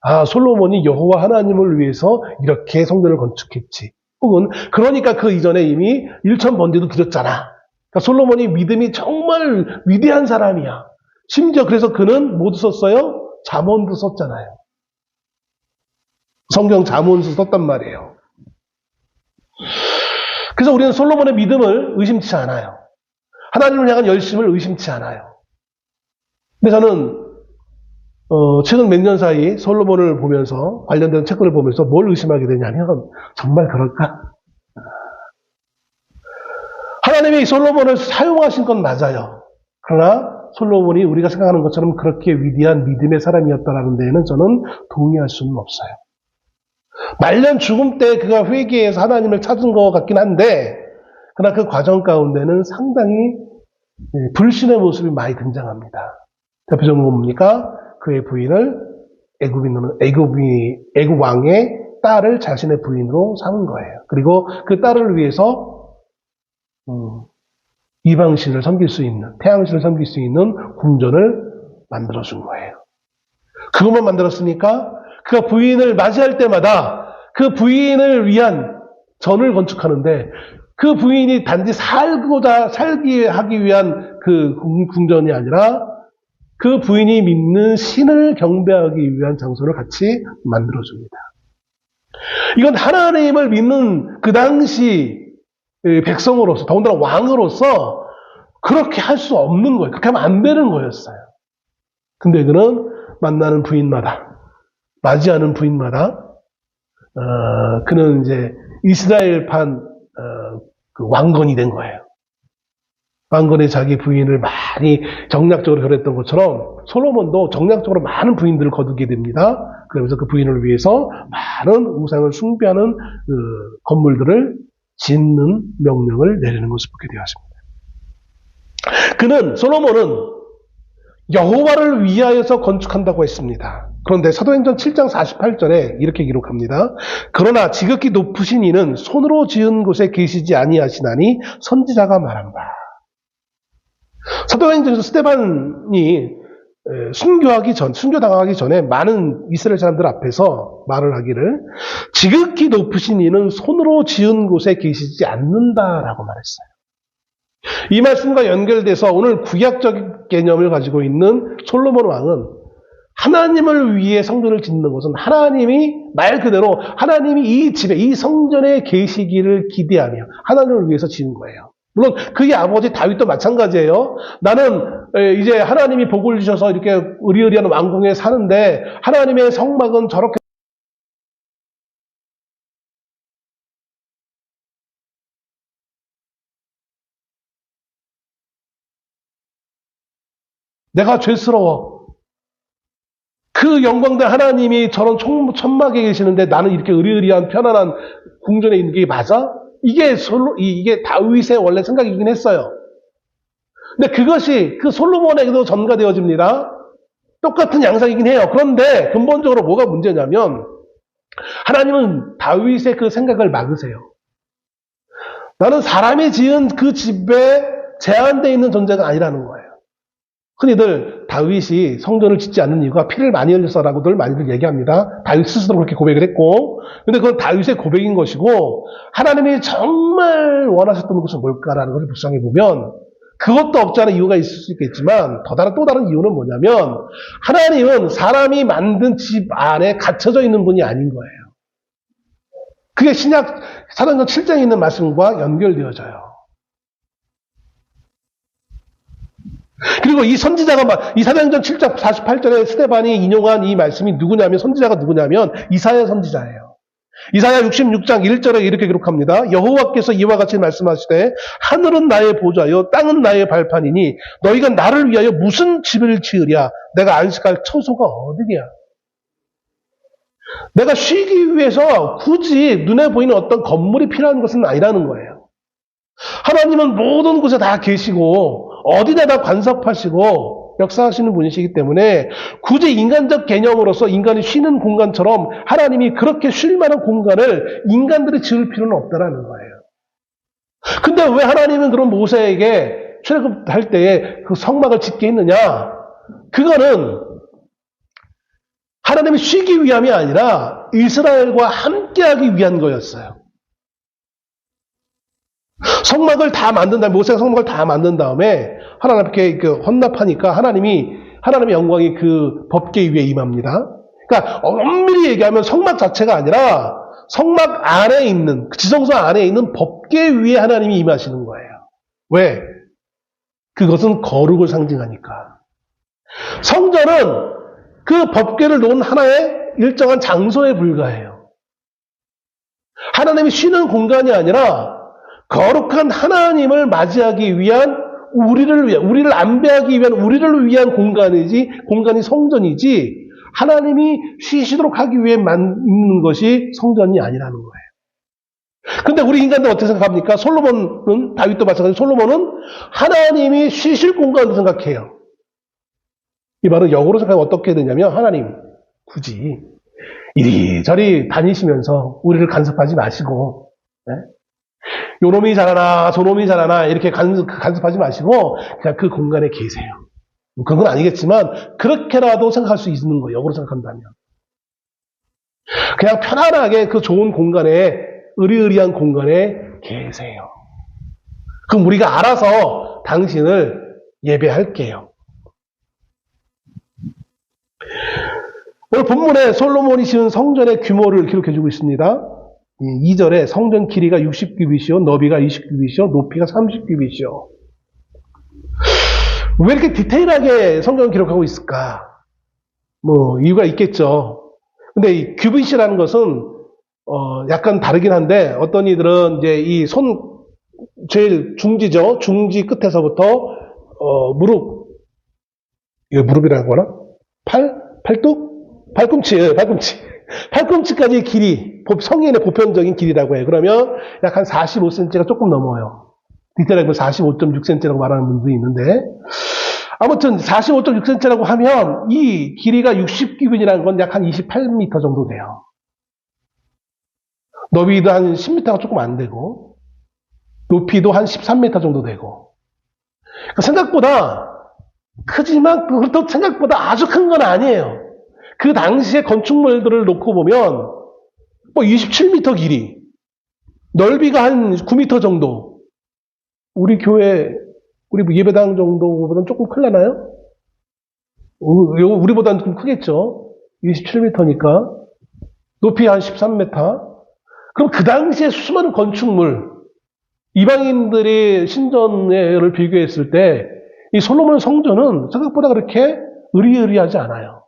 Speaker 1: 아, 솔로몬이 여호와 하나님을 위해서 이렇게 성전을 건축했지. 혹은 그러니까 그 이전에 이미 1,000번제도 드렸잖아. 그러니까 솔로몬이 믿음이 정말 위대한 사람이야. 심지어 그래서 그는 뭐도 썼어요? 잠언도 썼잖아요. 성경 잠언도 썼단 말이에요. 그래서 우리는 솔로몬의 믿음을 의심치 않아요. 하나님을 향한 열심을 의심치 않아요. 근데 저는 최근 몇 년 사이 솔로몬을 보면서 관련된 책들을 보면서 뭘 의심하게 되냐면 정말 그럴까? 하나님이 솔로몬을 사용하신 건 맞아요. 그러나 솔로몬이 우리가 생각하는 것처럼 그렇게 위대한 믿음의 사람이었다는 데에는 저는 동의할 수는 없어요. 말년 죽음 때 그가 회개해서 하나님을 찾은 것 같긴 한데 그러나 그 과정 가운데는 상당히 불신의 모습이 많이 등장합니다. 대표적으로 뭡니까? 그의 부인을 애굽 왕의 딸을 자신의 부인으로 삼은 거예요. 그리고 그 딸을 위해서 이방신을 섬길 수 있는, 태양신을 섬길 수 있는 궁전을 만들어준 거예요. 그것만 만들었으니까 그가 부인을 맞이할 때마다 그 부인을 위한 전을 건축하는데 그 부인이 단지 살기 하기 위한 그 궁전이 아니라 그 부인이 믿는 신을 경배하기 위한 장소를 같이 만들어줍니다. 이건 하나님을 믿는 그 당시 백성으로서, 더군다나 왕으로서 그렇게 할 수 없는 거예요. 그렇게 하면 안 되는 거였어요. 근데 그는 만나는 부인마다, 맞이하는 부인마다, 그는 이제 이스라엘판 그 왕건이 된 거예요. 왕건의 자기 부인을 많이 정략적으로 결했던 것처럼 솔로몬도 정략적으로 많은 부인들을 거두게 됩니다. 그러면서 그 부인을 위해서 많은 우상을 숭배하는 그 건물들을 짓는 명령을 내리는 것을 보게 되었습니다. 솔로몬은 여호와를 위하여서 건축한다고 했습니다. 그런데 사도행전 7장 48절에 이렇게 기록합니다. 그러나 지극히 높으신 이는 손으로 지은 곳에 계시지 아니하시나니 선지자가 말한 바. 사도행전에서 스데반이 순교당하기 전에 많은 이스라엘 사람들 앞에서 말을 하기를 지극히 높으신 이는 손으로 지은 곳에 계시지 않는다라고 말했어요. 이 말씀과 연결돼서 오늘 구약적 개념을 가지고 있는 솔로몬 왕은 하나님을 위해 성전을 짓는 것은 하나님이 말 그대로 하나님이 이 집에 이 성전에 계시기를 기대하며 하나님을 위해서 지은 거예요. 물론 그의 아버지 다윗도 마찬가지예요. 나는 이제 하나님이 복을 주셔서 이렇게 의리의리한 왕궁에 사는데 하나님의 성막은 저렇게 내가 죄스러워. 그 영광된 하나님이 저런 천막에 계시는데 나는 이렇게 의리의리한 편안한 궁전에 있는 게 맞아? 이게 다윗의 원래 생각이긴 했어요. 근데 그것이 그 솔로몬에게도 전가되어집니다. 똑같은 양상이긴 해요. 그런데 근본적으로 뭐가 문제냐면 하나님은 다윗의 그 생각을 막으세요. 나는 사람이 지은 그 집에 제한되어 있는 존재가 아니라는 거예요. 흔히들 다윗이 성전을 짓지 않는 이유가 피를 많이 흘려서라고들 많이들 얘기합니다. 다윗 스스로 그렇게 고백을 했고, 근데 그건 다윗의 고백인 것이고, 하나님이 정말 원하셨던 것은 뭘까라는 것을 묵상해 보면, 그것도 없지 않은 이유가 있을 수 있겠지만, 또 다른 이유는 뭐냐면, 하나님은 사람이 만든 집 안에 갇혀져 있는 분이 아닌 거예요. 그게 사도행전 7장에 있는 말씀과 연결되어져요. 그리고 이 선지자가 이 사도행전 7장 48절에 스데반이 인용한 이 말씀이 선지자가 누구냐면 이사야 선지자예요. 이사야 66장 1절에 이렇게 기록합니다. 여호와께서 이와 같이 말씀하시되 하늘은 나의 보좌요 땅은 나의 발판이니 너희가 나를 위하여 무슨 집을 지으랴 내가 안식할 처소가 어디냐. 내가 쉬기 위해서 굳이 눈에 보이는 어떤 건물이 필요한 것은 아니라는 거예요. 하나님은 모든 곳에 다 계시고 어디나 다 간섭하시고 역사하시는 분이시기 때문에 굳이 인간적 개념으로서 인간이 쉬는 공간처럼 하나님이 그렇게 쉴 만한 공간을 인간들이 지을 필요는 없다라는 거예요. 근데 왜 하나님은 그런 모세에게 출애굽할 때에 그 성막을 짓게 했느냐? 그거는 하나님이 쉬기 위함이 아니라 이스라엘과 함께하기 위한 거였어요. 성막을 다 만든 다음에, 모세가 성막을 다 만든 다음에 하나님께 헌납하니까 하나님의 영광이 그 법궤 위에 임합니다. 그러니까 엄밀히 얘기하면 성막 자체가 아니라 성막 안에 있는, 지성소 안에 있는 법궤 위에 하나님이 임하시는 거예요. 왜? 그것은 거룩을 상징하니까. 성전은 그 법궤를 놓은 하나의 일정한 장소에 불과해요. 하나님이 쉬는 공간이 아니라 거룩한 하나님을 맞이하기 위한 우리를 안배하기 위한 우리를 위한 공간이 성전이지 하나님이 쉬시도록 하기 위해 있는 것이 성전이 아니라는 거예요. 근데 우리 인간들 어떻게 생각합니까? 솔로몬은, 다윗도 마찬가지로 솔로몬은 하나님이 쉬실 공간으로 생각해요. 이 말은 역으로 생각하면 어떻게 되냐면 하나님 굳이 이리저리 다니시면서 우리를 간섭하지 마시고 요놈이 잘하나 저놈이 잘하나 이렇게 간섭하지 마시고 그냥 그 공간에 계세요. 그건 아니겠지만 그렇게라도 생각할 수 있는 거예요. 역으로 생각한다면. 그냥 편안하게 그 좋은 공간에 의리의리한 공간에 계세요. 그럼 우리가 알아서 당신을 예배할게요. 오늘 본문에 솔로몬이 지은 성전의 규모를 기록해주고 있습니다. 2절에 성전 길이가 60규빗이요, 너비가 20규빗이요, 높이가 30규빗이요. 왜 이렇게 디테일하게 성경을 기록하고 있을까? 뭐 이유가 있겠죠. 근데 이 규빗이라는 것은 약간 다르긴 한데 어떤 이들은 이제 이 제일 중지죠. 중지 끝에서부터 무릎, 이거 무릎이라고 하나? 팔뚝? 팔꿈치까지의 길이, 성인의 보편적인 길이라고 해요. 그러면 약 한 45cm가 조금 넘어요. 디테일하게 45.6cm라고 말하는 분도 있는데, 아무튼 45.6cm라고 하면 이 길이가 60규빗이라는 건 약 한 28m 정도 돼요. 너비도 한 10m가 조금 안 되고, 높이도 한 13m 정도 되고, 생각보다 크지만 그것도 생각보다 아주 큰 건 아니에요. 그 당시에 건축물들을 놓고 보면 뭐 27m 길이, 넓이가 한 9m 정도. 우리 교회, 우리 예배당 정도보다는 조금 클라나요? 우리보다는 좀 크겠죠. 27m니까 높이 한 13m. 그럼 그 당시에 수많은 건축물, 이방인들이 신전을 비교했을 때 이 솔로몬 성전은 생각보다 그렇게 의리의리하지 않아요.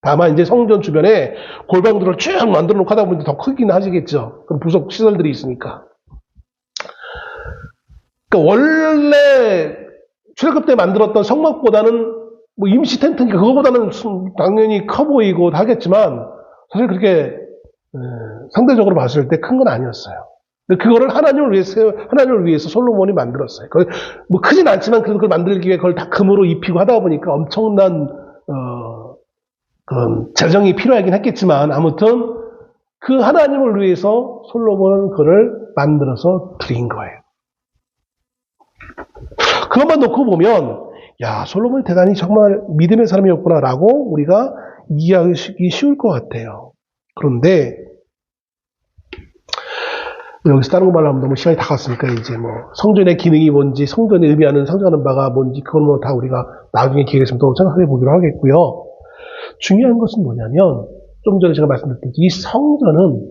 Speaker 1: 다만 이제 성전 주변에 골방들을 쭉 만들어 놓고 하다 보니 더 크긴 하시겠죠. 그럼 부속 시설들이 있으니까. 그러니까 원래 출애굽 때 만들었던 성막보다는 뭐 임시 텐트니까 그거보다는 당연히 커 보이고 하겠지만 사실 그렇게 상대적으로 봤을 때 큰 건 아니었어요. 그거를 하나님을 위해서 솔로몬이 만들었어요. 뭐 크진 않지만 그걸 만들기 위해 그걸 다 금으로 입히고 하다 보니까 엄청난 그런 재정이 필요하긴 했겠지만 아무튼 그 하나님을 위해서 솔로몬은 그를 만들어서 드린 거예요. 그것만 놓고 보면 야, 솔로몬이 대단히 정말 믿음의 사람이었구나라고 우리가 이해하기 쉬울 것 같아요. 그런데 여기서 다른 거 말하면 너무 시간이 다 갔으니까 이제 뭐 성전의 기능이 뭔지, 성전이 상징하는 바가 뭔지 그건 뭐 다 우리가 나중에 기회가 있으면 또 생각해 보기로 하겠고요. 중요한 것은 뭐냐면 좀 전에 제가 말씀드렸듯이 이 성전은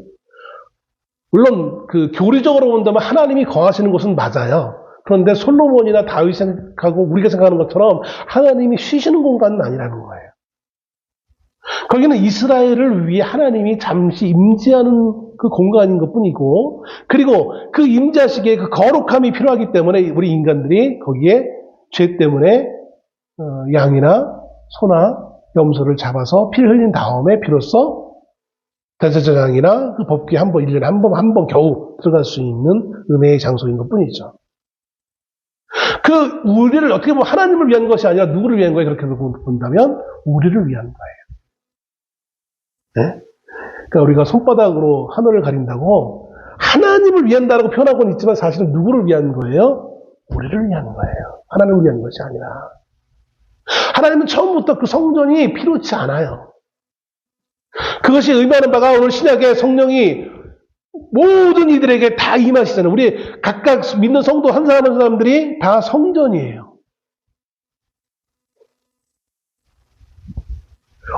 Speaker 1: 물론 그 교리적으로 본다면 하나님이 거하시는 곳은 맞아요. 그런데 솔로몬이나 다윗이 생각하고 우리가 생각하는 것처럼 하나님이 쉬시는 공간은 아니라는 거예요. 거기는 이스라엘을 위해 하나님이 잠시 임재하는 그 공간인 것뿐이고, 그리고 그 임재하시기에 그 거룩함이 필요하기 때문에 우리 인간들이 거기에 죄 때문에 양이나 소나 염소를 잡아서 피를 흘린 다음에 비로소 대제사장이나 그 법궤 한 번, 1년에 한 번 겨우 들어갈 수 있는 은혜의 장소인 것 뿐이죠. 그 우리를 어떻게 보면 하나님을 위한 것이 아니라 누구를 위한 거예요? 그렇게 본다면 우리를 위한 거예요. 네? 그러니까 우리가 손바닥으로 하늘을 가린다고 하나님을 위한다라고 표현하고는 있지만 사실은 누구를 위한 거예요? 우리를 위한 거예요. 하나님을 위한 것이 아니라. 하나님은 처음부터 그 성전이 필요치 않아요. 그것이 의미하는 바가 오늘 신약의 성령이 모든 이들에게 다 임하시잖아요. 우리 각각 믿는 성도 한 사람 한 사람들이 다 성전이에요.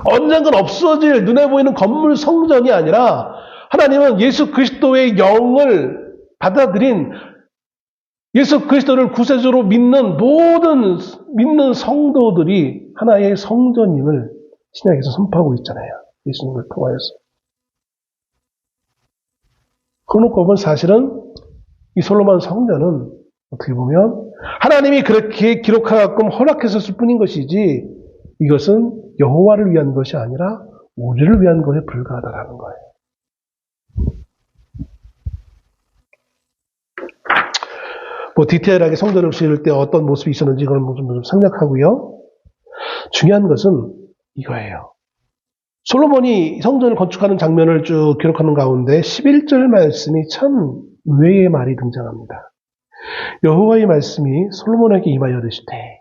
Speaker 1: 언젠간 없어질 눈에 보이는 건물 성전이 아니라 하나님은 예수 그리스도의 영을 받아들인 예수 그리스도를 구세주로 믿는 모든 믿는 성도들이 하나의 성전임을 신약에서 선포하고 있잖아요. 예수님을 통하여서. 그놓고 보면 사실은 이 솔로몬 성전은 어떻게 보면 하나님이 그렇게 기록하게끔 허락했었을 뿐인 것이지 이것은 여호와를 위한 것이 아니라 우리를 위한 것에 불과하다라는 거예요. 뭐 디테일하게 성전을 지을 때 어떤 모습이 있었는지 그런 모습을 좀 생략하고요. 중요한 것은 이거예요. 솔로몬이 성전을 건축하는 장면을 쭉 기록하는 가운데 11절 말씀이 참 의외의 말이 등장합니다. 여호와의 말씀이 솔로몬에게 임하여 이르시되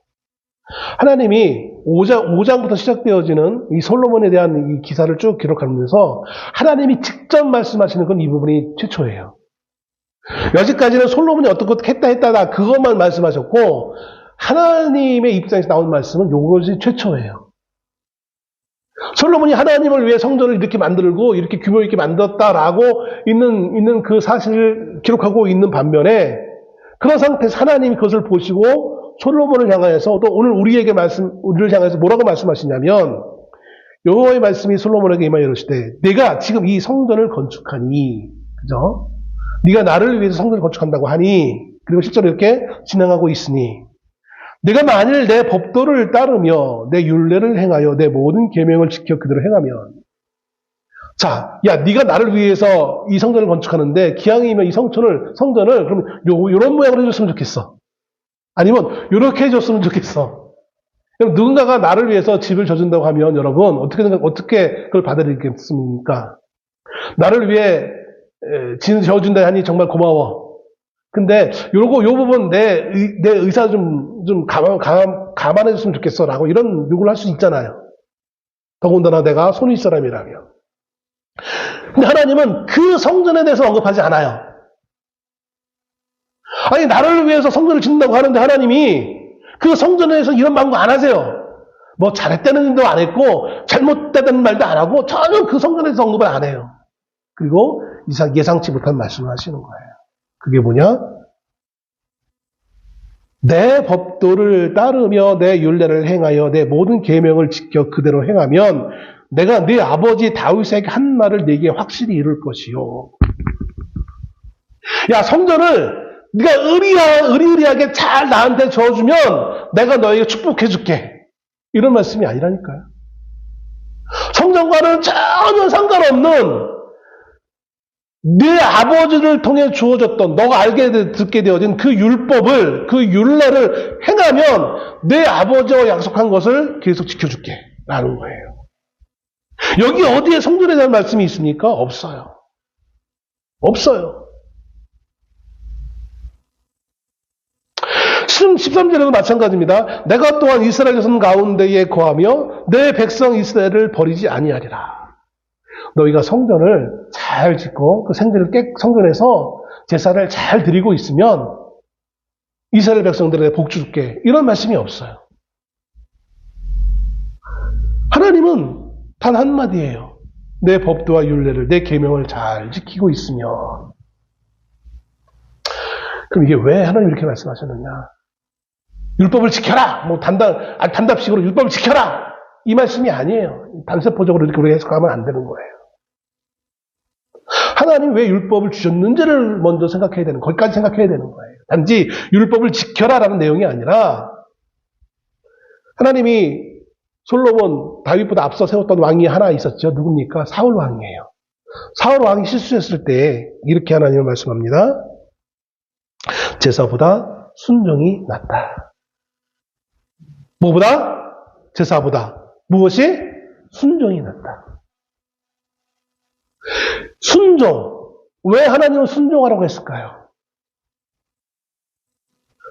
Speaker 1: 하나님이 5장부터 시작되어지는 이 솔로몬에 대한 이 기사를 쭉 기록하면서 하나님이 직접 말씀하시는 건 이 부분이 최초예요. 여지까지는 솔로몬이 어떤 것 했다 그것만 말씀하셨고 하나님의 입장에서 나온 말씀은 이것이 최초예요. 솔로몬이 하나님을 위해 성전을 이렇게 만들고 이렇게 규모 있게 만들었다라고 있는 그 사실을 기록하고 있는 반면에 그런 상태에서 하나님이 그것을 보시고 솔로몬을 향하여서 또 오늘 우리를 향해서 뭐라고 말씀하시냐면 여호와의 말씀이 솔로몬에게 임하여 이르시되 내가 지금 이 성전을 건축하니 그죠? 네가 나를 위해서 성전을 건축한다고 하니 그리고 실제로 이렇게 진행하고 있으니 내가 만일 내 법도를 따르며 내 율례를 행하여 내 모든 계명을 지켜 그대로 행하면 자, 야, 네가 나를 위해서 이 성전을 건축하는데 기왕이면 이 성전을 그러면 요런 모양으로 해줬으면 좋겠어. 아니면 요렇게 해줬으면 좋겠어. 그럼 누군가가 나를 위해서 집을 져준다고 하면 여러분 어떻게 그걸 받아들이겠습니까? 나를 위해 진 져준다 하니 정말 고마워. 근데 요 부분 내 의사 좀 감안해줬으면 좋겠어. 라고 이런 요구를 할 수 있잖아요. 더군다나 내가 손윗 사람이라면. 근데 하나님은 그 성전에 대해서 언급하지 않아요. 아니, 나를 위해서 성전을 짓는다고 하는데 하나님이 그 성전에 대해서 이런 방법 안 하세요. 뭐 잘했다는 일도 안 했고 잘못됐다는 말도 안 하고 전혀 그 성전에 대해서 언급을 안 해요. 그리고 예상치 못한 말씀을 하시는 거예요. 그게 뭐냐? 내 법도를 따르며 내 율례를 행하여 내 모든 계명을 지켜 그대로 행하면 내가 네 아버지 다윗에게 한 말을 네게 확실히 이룰 것이요. 야, 성전을 네가 의리하게 잘 나한테 줘주면 내가 너에게 축복해 줄게. 이런 말씀이 아니라니까요. 성전과는 전혀 상관없는 네 아버지를 통해 주어졌던 너가 듣게 되어진 그 율법을 그 율례를 행하면 내 아버지와 약속한 것을 계속 지켜줄게 라는 거예요. 여기 어디에 성전에 대한 말씀이 있습니까? 없어요. 없어요. 13절에도 마찬가지입니다. 내가 또한 이스라엘 자손 가운데에 거하며 내 백성 이스라엘을 버리지 아니하리라. 너희가 성전을 잘 짓고 그 성전에서 제사를 잘 드리고 있으면 이스라엘 백성들에게 복 줄게. 이런 말씀이 없어요. 하나님은 단 한마디예요. 내 법도와 율례를 내 계명을 잘 지키고 있으면. 그럼 이게 왜 하나님이 이렇게 말씀하셨느냐? 율법을 지켜라! 단답식으로 율법을 지켜라! 이 말씀이 아니에요. 단세포적으로 이렇게 우리가 해석하면 안 되는 거예요. 하나님 왜 율법을 주셨는지를 먼저 생각해야 되는, 거기까지 생각해야 되는 거예요. 단지 율법을 지켜라라는 내용이 아니라 하나님이 솔로몬, 다윗보다 앞서 세웠던 왕이 하나 있었죠. 누굽니까? 사울 왕이에요. 사울 왕이 실수했을 때 이렇게 하나님은 말씀합니다. 제사보다 순종이 낫다. 뭐보다? 제사보다. 무엇이? 순종이 낫다. 순종. 왜 하나님은 순종하라고 했을까요?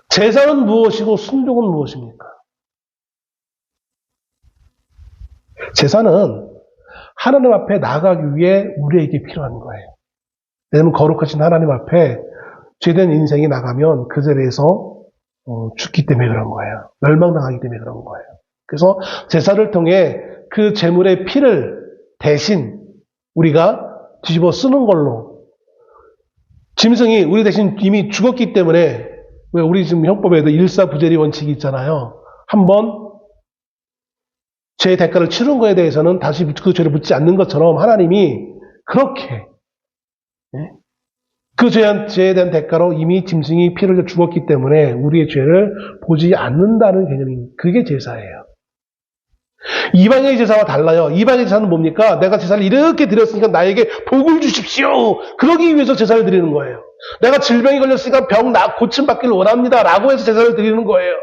Speaker 1: 제사는 무엇이고 순종은 무엇입니까? 제사는 하나님 앞에 나아가기 위해 우리에게 필요한 거예요. 왜냐하면 거룩하신 하나님 앞에 죄된 인생이 나가면 그 자리에서 죽기 때문에 그런 거예요. 멸망당하기 때문에 그런 거예요. 그래서 제사를 통해 그 제물의 피를 대신 우리가 뒤집어 쓰는 걸로, 짐승이 우리 대신 이미 죽었기 때문에, 왜 우리 지금 형법에도 일사부재리 원칙이 있잖아요. 한번 죄의 대가를 치른 거에 대해서는 다시 그 죄를 묻지 않는 것처럼 하나님이 그렇게 그 죄에 대한 대가로 이미 짐승이 피를 죽었기 때문에 우리의 죄를 보지 않는다는 개념이, 그게 제사예요. 이방의 제사와 달라요. 이방의 제사는 뭡니까? 내가 제사를 이렇게 드렸으니까 나에게 복을 주십시오. 그러기 위해서 제사를 드리는 거예요. 내가 질병이 걸렸으니까 병 고침받기를 원합니다. 라고 해서 제사를 드리는 거예요.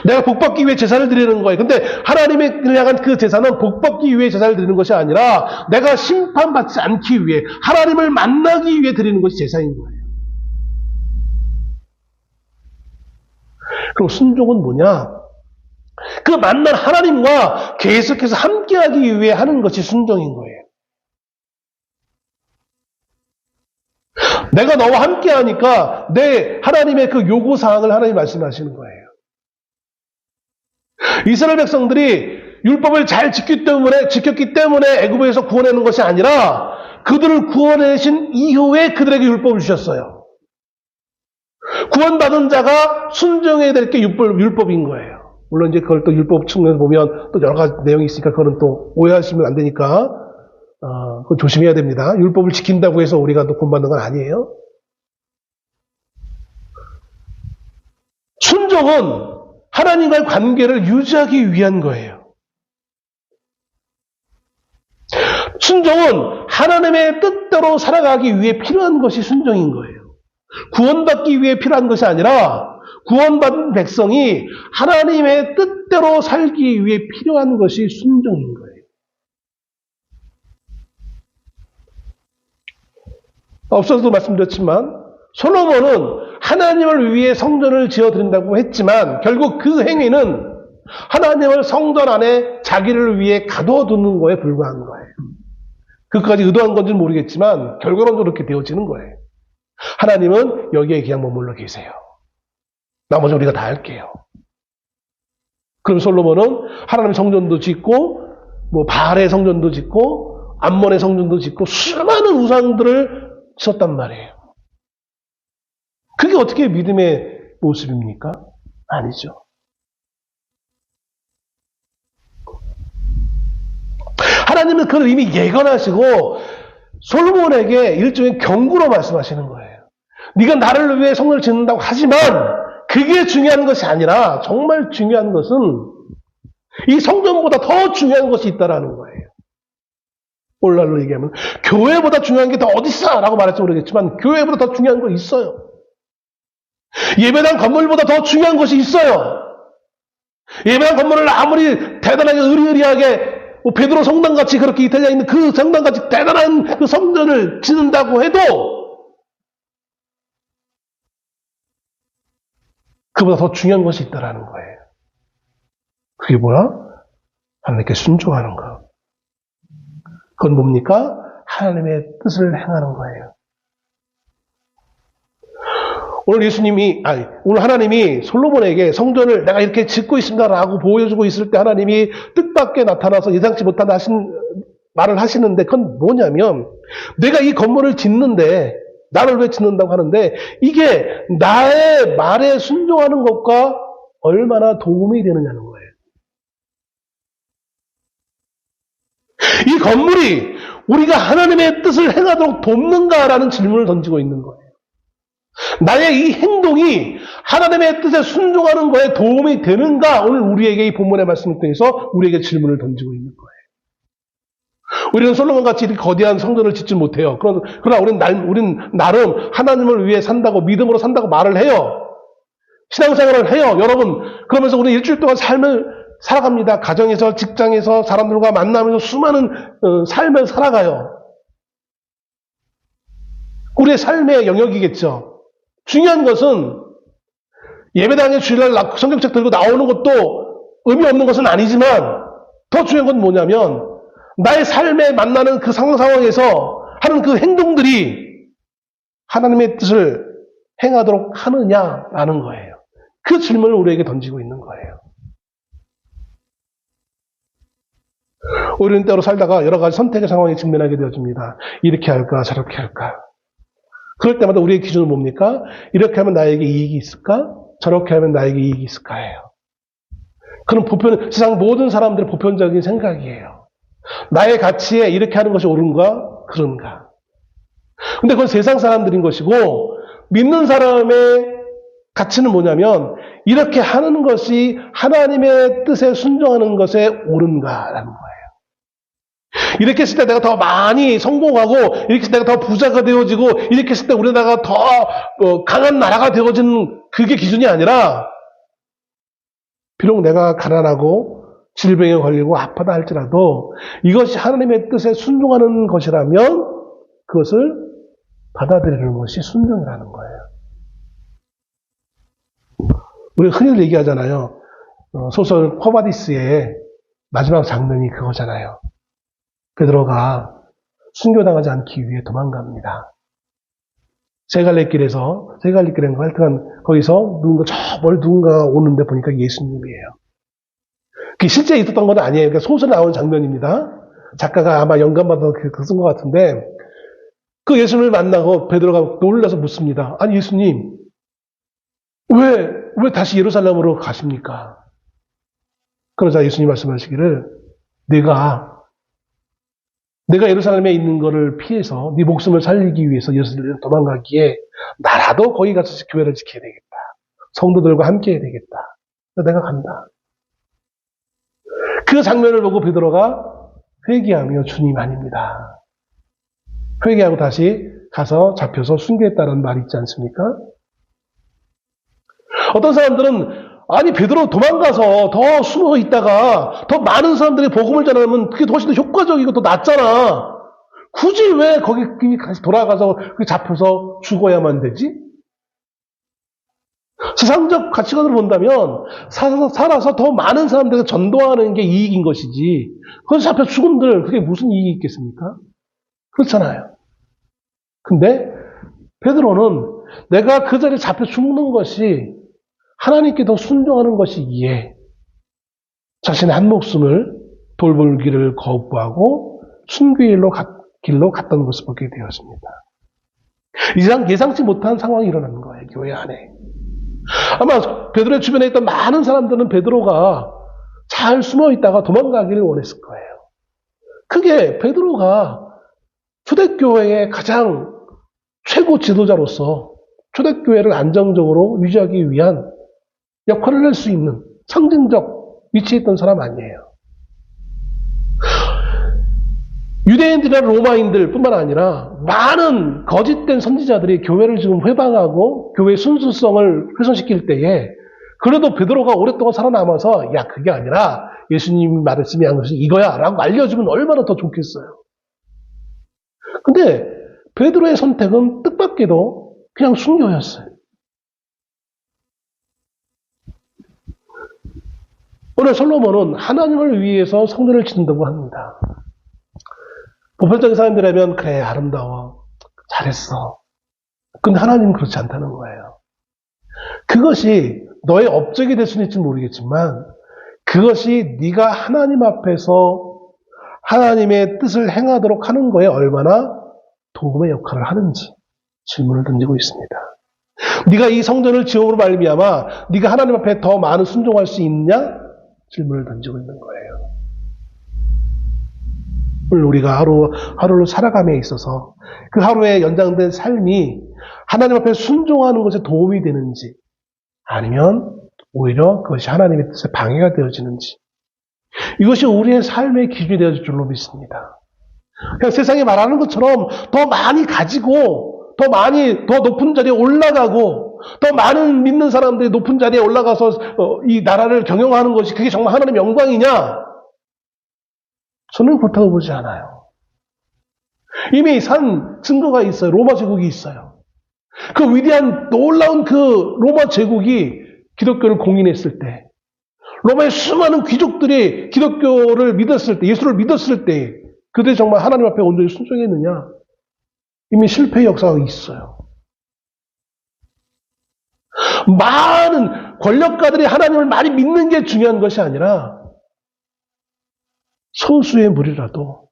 Speaker 1: 내가 복받기 위해 제사를 드리는 거예요. 근데 하나님을 향한 그 제사는 복받기 위해 제사를 드리는 것이 아니라 내가 심판받지 않기 위해, 하나님을 만나기 위해 드리는 것이 제사인 거예요. 그리고 순종은 뭐냐? 그 만난 하나님과 계속해서 함께하기 위해 하는 것이 순종인 거예요. 내가 너와 함께하니까 내 하나님의 그 요구사항을 하나님이 말씀하시는 거예요. 이스라엘 백성들이 율법을 잘 지켰기 때문에 애굽에서 구원하는 것이 아니라 그들을 구원해내신 이후에 그들에게 율법을 주셨어요. 구원받은 자가 순종해야 될 게 율법인 거예요. 물론 이제 그걸 또 율법 측면에서 보면 또 여러 가지 내용이 있으니까 그거는 또 오해하시면 안 되니까 그건 조심해야 됩니다. 율법을 지킨다고 해서 우리가 또 구원받는 건 아니에요. 순종은 하나님과의 관계를 유지하기 위한 거예요. 순종은 하나님의 뜻대로 살아가기 위해 필요한 것이 순종인 거예요. 구원받기 위해 필요한 것이 아니라 구원받은 백성이 하나님의 뜻대로 살기 위해 필요한 것이 순종인 거예요. 앞서도 말씀드렸지만 솔로몬은 하나님을 위해 성전을 지어드린다고 했지만 결국 그 행위는 하나님을 성전 안에 자기를 위해 가둬두는 거에 불과한 거예요. 그것까지 의도한 건지는 모르겠지만 결과론적으로 그렇게 되어지는 거예요. 하나님은 여기에 그냥 머물러 계세요. 나머지 우리가 다 할게요. 그럼 솔로몬은 하나님의 성전도 짓고 바알의 성전도 짓고 암몬의 성전도 짓고 수많은 우상들을 지었단 말이에요. 그게 어떻게 믿음의 모습입니까? 아니죠. 하나님은 그걸 이미 예견하시고 솔로몬에게 일종의 경고로 말씀하시는 거예요. 네가 나를 위해 성전을 짓는다고 하지만 그게 중요한 것이 아니라 정말 중요한 것은 이 성전보다 더 중요한 것이 있다라는 거예요. 오늘날로 얘기하면 교회보다 중요한 게 더 어디 있어? 라고 말할지 모르겠지만 교회보다 더 중요한 거 있어요. 예배당 건물보다 더 중요한 것이 있어요. 예배당 건물을 아무리 대단하게 의리의리하게 베드로 성당같이 그렇게 이탈리아에 있는 그 성당같이 대단한 그 성전을 짓는다고 해도 그보다 더 중요한 것이 있다라는 거예요. 그게 뭐야? 하나님께 순종하는 것. 그건 뭡니까? 하나님의 뜻을 행하는 거예요. 오늘 하나님이 솔로몬에게 성전을 내가 이렇게 짓고 있습니다라고 보여주고 있을 때 하나님이 뜻밖에 나타나서 예상치 못한 말을 하시는데 그건 뭐냐면 내가 이 건물을 짓는데 나를 왜 짓는다고 하는데 이게 나의 말에 순종하는 것과 얼마나 도움이 되느냐는 거예요. 이 건물이 우리가 하나님의 뜻을 행하도록 돕는가라는 질문을 던지고 있는 거예요. 나의 이 행동이 하나님의 뜻에 순종하는 거에 도움이 되는가? 오늘 우리에게 이 본문의 말씀을 통해서 우리에게 질문을 던지고 있는 거예요. 우리는 솔로몬같이 이렇게 거대한 성전을 짓지 못해요. 그러나 우린 나름 하나님을 위해 산다고, 믿음으로 산다고 말을 해요. 신앙생활을 해요. 여러분, 그러면서 우리는 일주일 동안 삶을 살아갑니다. 가정에서, 직장에서, 사람들과 만나면서 수많은 삶을 살아가요. 우리의 삶의 영역이겠죠. 중요한 것은 예배당에 주일날 성경책 들고 나오는 것도 의미 없는 것은 아니지만 더 중요한 건 뭐냐면 나의 삶에 만나는 그 상황에서 하는 그 행동들이 하나님의 뜻을 행하도록 하느냐라는 거예요. 그 질문을 우리에게 던지고 있는 거예요. 우리는 때로 살다가 여러 가지 선택의 상황에 직면하게 되어집니다. 이렇게 할까 저렇게 할까. 그럴 때마다 우리의 기준은 뭡니까? 이렇게 하면 나에게 이익이 있을까? 저렇게 하면 나에게 이익이 있을까예요. 그럼 세상 모든 사람들의 보편적인 생각이에요. 나의 가치에 이렇게 하는 것이 옳은가? 그런가? 근데 그건 세상 사람들인 것이고 믿는 사람의 가치는 뭐냐면 이렇게 하는 것이 하나님의 뜻에 순종하는 것에 옳은가라는 거예요. 이렇게 했을 때 내가 더 많이 성공하고 이렇게 했을 때 내가 더 부자가 되어지고 이렇게 했을 때 우리나라가 더 강한 나라가 되어지는 그게 기준이 아니라 비록 내가 가난하고 질병에 걸리고 아프다 할지라도 이것이 하나님의 뜻에 순종하는 것이라면 그것을 받아들이는 것이 순종이라는 거예요. 우리가 흔히 얘기하잖아요. 소설 코바디스의 마지막 장면이 그거잖아요. 베드로가 순교당하지 않기 위해 도망갑니다. 세갈래길인가 하여튼 거기서 누군가 오는데 보니까 예수님이에요. 그게 실제 있었던 건 아니에요. 그러니까 소설에 나오는 장면입니다. 작가가 아마 영감받아서 쓴 것 같은데 그 예수님을 만나고 베드로가 놀라서 묻습니다. 아니 예수님 왜 다시 예루살렘으로 가십니까? 그러자 예수님 말씀하시기를 내가 예루살렘에 있는 것을 피해서 네 목숨을 살리기 위해서 예루살렘에 도망가기에 나라도 거기 가서 교회를 지켜야 되겠다. 성도들과 함께 해야 되겠다. 내가 간다. 그 장면을 보고 베드로가 회개하며 주님 아닙니다. 회개하고 다시 가서 잡혀서 순교했다는 말이 있지 않습니까? 어떤 사람들은 아니 베드로 도망가서 더 숨어 있다가 더 많은 사람들이 복음을 전하면 그게 훨씬 더 효과적이고 더 낫잖아. 굳이 왜 거기 다시 돌아가서 잡혀서 죽어야만 되지? 세상적 가치관으로 본다면 살아서 더 많은 사람들에게 전도하는 게 이익인 것이지 거기서 잡혀 죽은들 그게 무슨 이익이 있겠습니까? 그렇잖아요. 근데 베드로는 내가 그 자리에 잡혀 죽는 것이 하나님께 더 순종하는 것이기에 자신의 한 목숨을 돌볼 길을 거부하고 순교의 길로 갔던 것을 보게 되었습니다. 예상치 못한 상황이 일어나는 거예요. 교회 안에. 아마 베드로의 주변에 있던 많은 사람들은 베드로가 잘 숨어 있다가 도망가기를 원했을 거예요. 그게 베드로가 초대교회의 가장 최고 지도자로서 초대교회를 안정적으로 유지하기 위한 역할을 할 수 있는 상징적 위치에 있던 사람 아니에요. 유대인들이나 로마인들 뿐만 아니라 많은 거짓된 선지자들이 교회를 지금 회방하고 교회의 순수성을 훼손시킬 때에 그래도 베드로가 오랫동안 살아남아서 야 그게 아니라 예수님이 말했으면 한 것이 이거야 라고 알려주면 얼마나 더 좋겠어요. 근데 베드로의 선택은 뜻밖에도 그냥 순교였어요. 오늘 솔로몬은 하나님을 위해서 성전을 짓는다고 합니다. 보편적인 사람들이라면 그래 아름다워 잘했어. 근데 하나님은 그렇지 않다는 거예요. 그것이 너의 업적이 될 수는 있을지 모르겠지만 그것이 네가 하나님 앞에서 하나님의 뜻을 행하도록 하는 거에 얼마나 도움의 역할을 하는지 질문을 던지고 있습니다. 네가 이 성전을 지음으로 말미암아 네가 하나님 앞에 더 많은 순종할 수 있냐? 질문을 던지고 있는 거예요. 오늘 우리가 하루를 살아감에 있어서 그 하루에 연장된 삶이 하나님 앞에 순종하는 것에 도움이 되는지 아니면 오히려 그것이 하나님의 뜻에 방해가 되어지는지 이것이 우리의 삶의 기준이 되어질 줄로 믿습니다. 그냥 세상이 말하는 것처럼 더 많이 가지고 더 높은 자리에 올라가고 더 많은 믿는 사람들이 높은 자리에 올라가서 이 나라를 경영하는 것이 그게 정말 하나님의 영광이냐? 저는 그렇다고 보지 않아요. 이미 산 증거가 있어요. 로마 제국이 있어요. 그 위대한 놀라운 그 로마 제국이 기독교를 공인했을 때, 로마의 수많은 귀족들이 기독교를 믿었을 때, 예수를 믿었을 때 그들이 정말 하나님 앞에 온전히 순종했느냐? 이미 실패의 역사가 있어요. 많은 권력가들이 하나님을 많이 믿는 게 중요한 것이 아니라 소수의 무리라도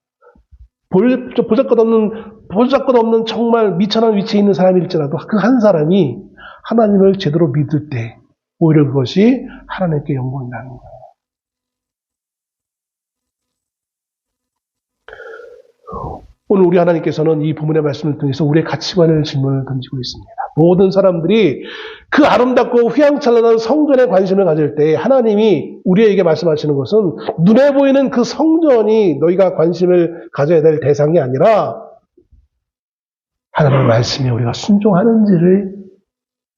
Speaker 1: 보잘것없는 정말 미천한 위치에 있는 사람일지라도 그 한 사람이 하나님을 제대로 믿을 때 오히려 그것이 하나님께 영광이 나는 거예요. 오늘 우리 하나님께서는 이 부문의 말씀을 통해서 우리의 가치관을 질문을 던지고 있습니다. 모든 사람들이 그 아름답고 휘황찬란한 성전에 관심을 가질 때 하나님이 우리에게 말씀하시는 것은 눈에 보이는 그 성전이 너희가 관심을 가져야 될 대상이 아니라 하나님의 말씀에 우리가 순종하는지를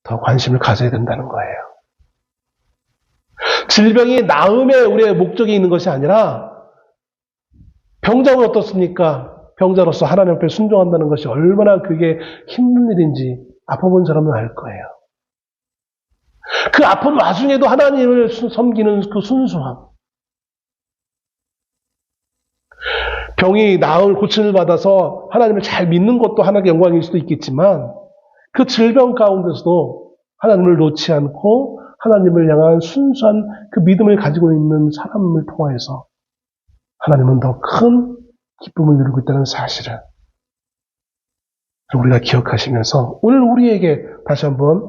Speaker 1: 더 관심을 가져야 된다는 거예요. 질병이 나음에 우리의 목적이 있는 것이 아니라 병자는 어떻습니까? 병자로서 하나님 앞에 순종한다는 것이 얼마나 그게 힘든 일인지 아파본 사람은 알 거예요. 그 아픈 와중에도 하나님을 섬기는 그 순수함. 병이 고침을 받아서 하나님을 잘 믿는 것도 하나님의 영광일 수도 있겠지만 그 질병 가운데서도 하나님을 놓지 않고 하나님을 향한 순수한 그 믿음을 가지고 있는 사람을 통해서 하나님은 더 큰 기쁨을 누리고 있다는 사실을 우리가 기억하시면서 오늘 우리에게 다시 한번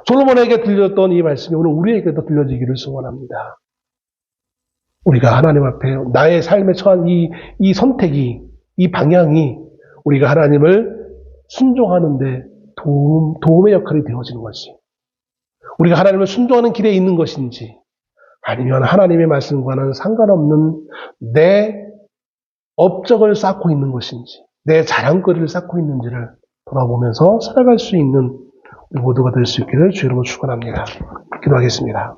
Speaker 1: 솔로몬에게 들렸던 이 말씀이 오늘 우리에게도 들려지기를 소원합니다. 우리가 하나님 앞에 나의 삶에 처한 이 선택이, 이 방향이 우리가 하나님을 순종하는데 도움의 역할이 되어지는 것이 우리가 하나님을 순종하는 길에 있는 것인지 아니면 하나님의 말씀과는 상관없는 내 업적을 쌓고 있는 것인지 내 자랑거리를 쌓고 있는지를 돌아보면서 살아갈 수 있는 우리 모두가 될 수 있기를 주의 이름으로 축원합니다. 기도하겠습니다.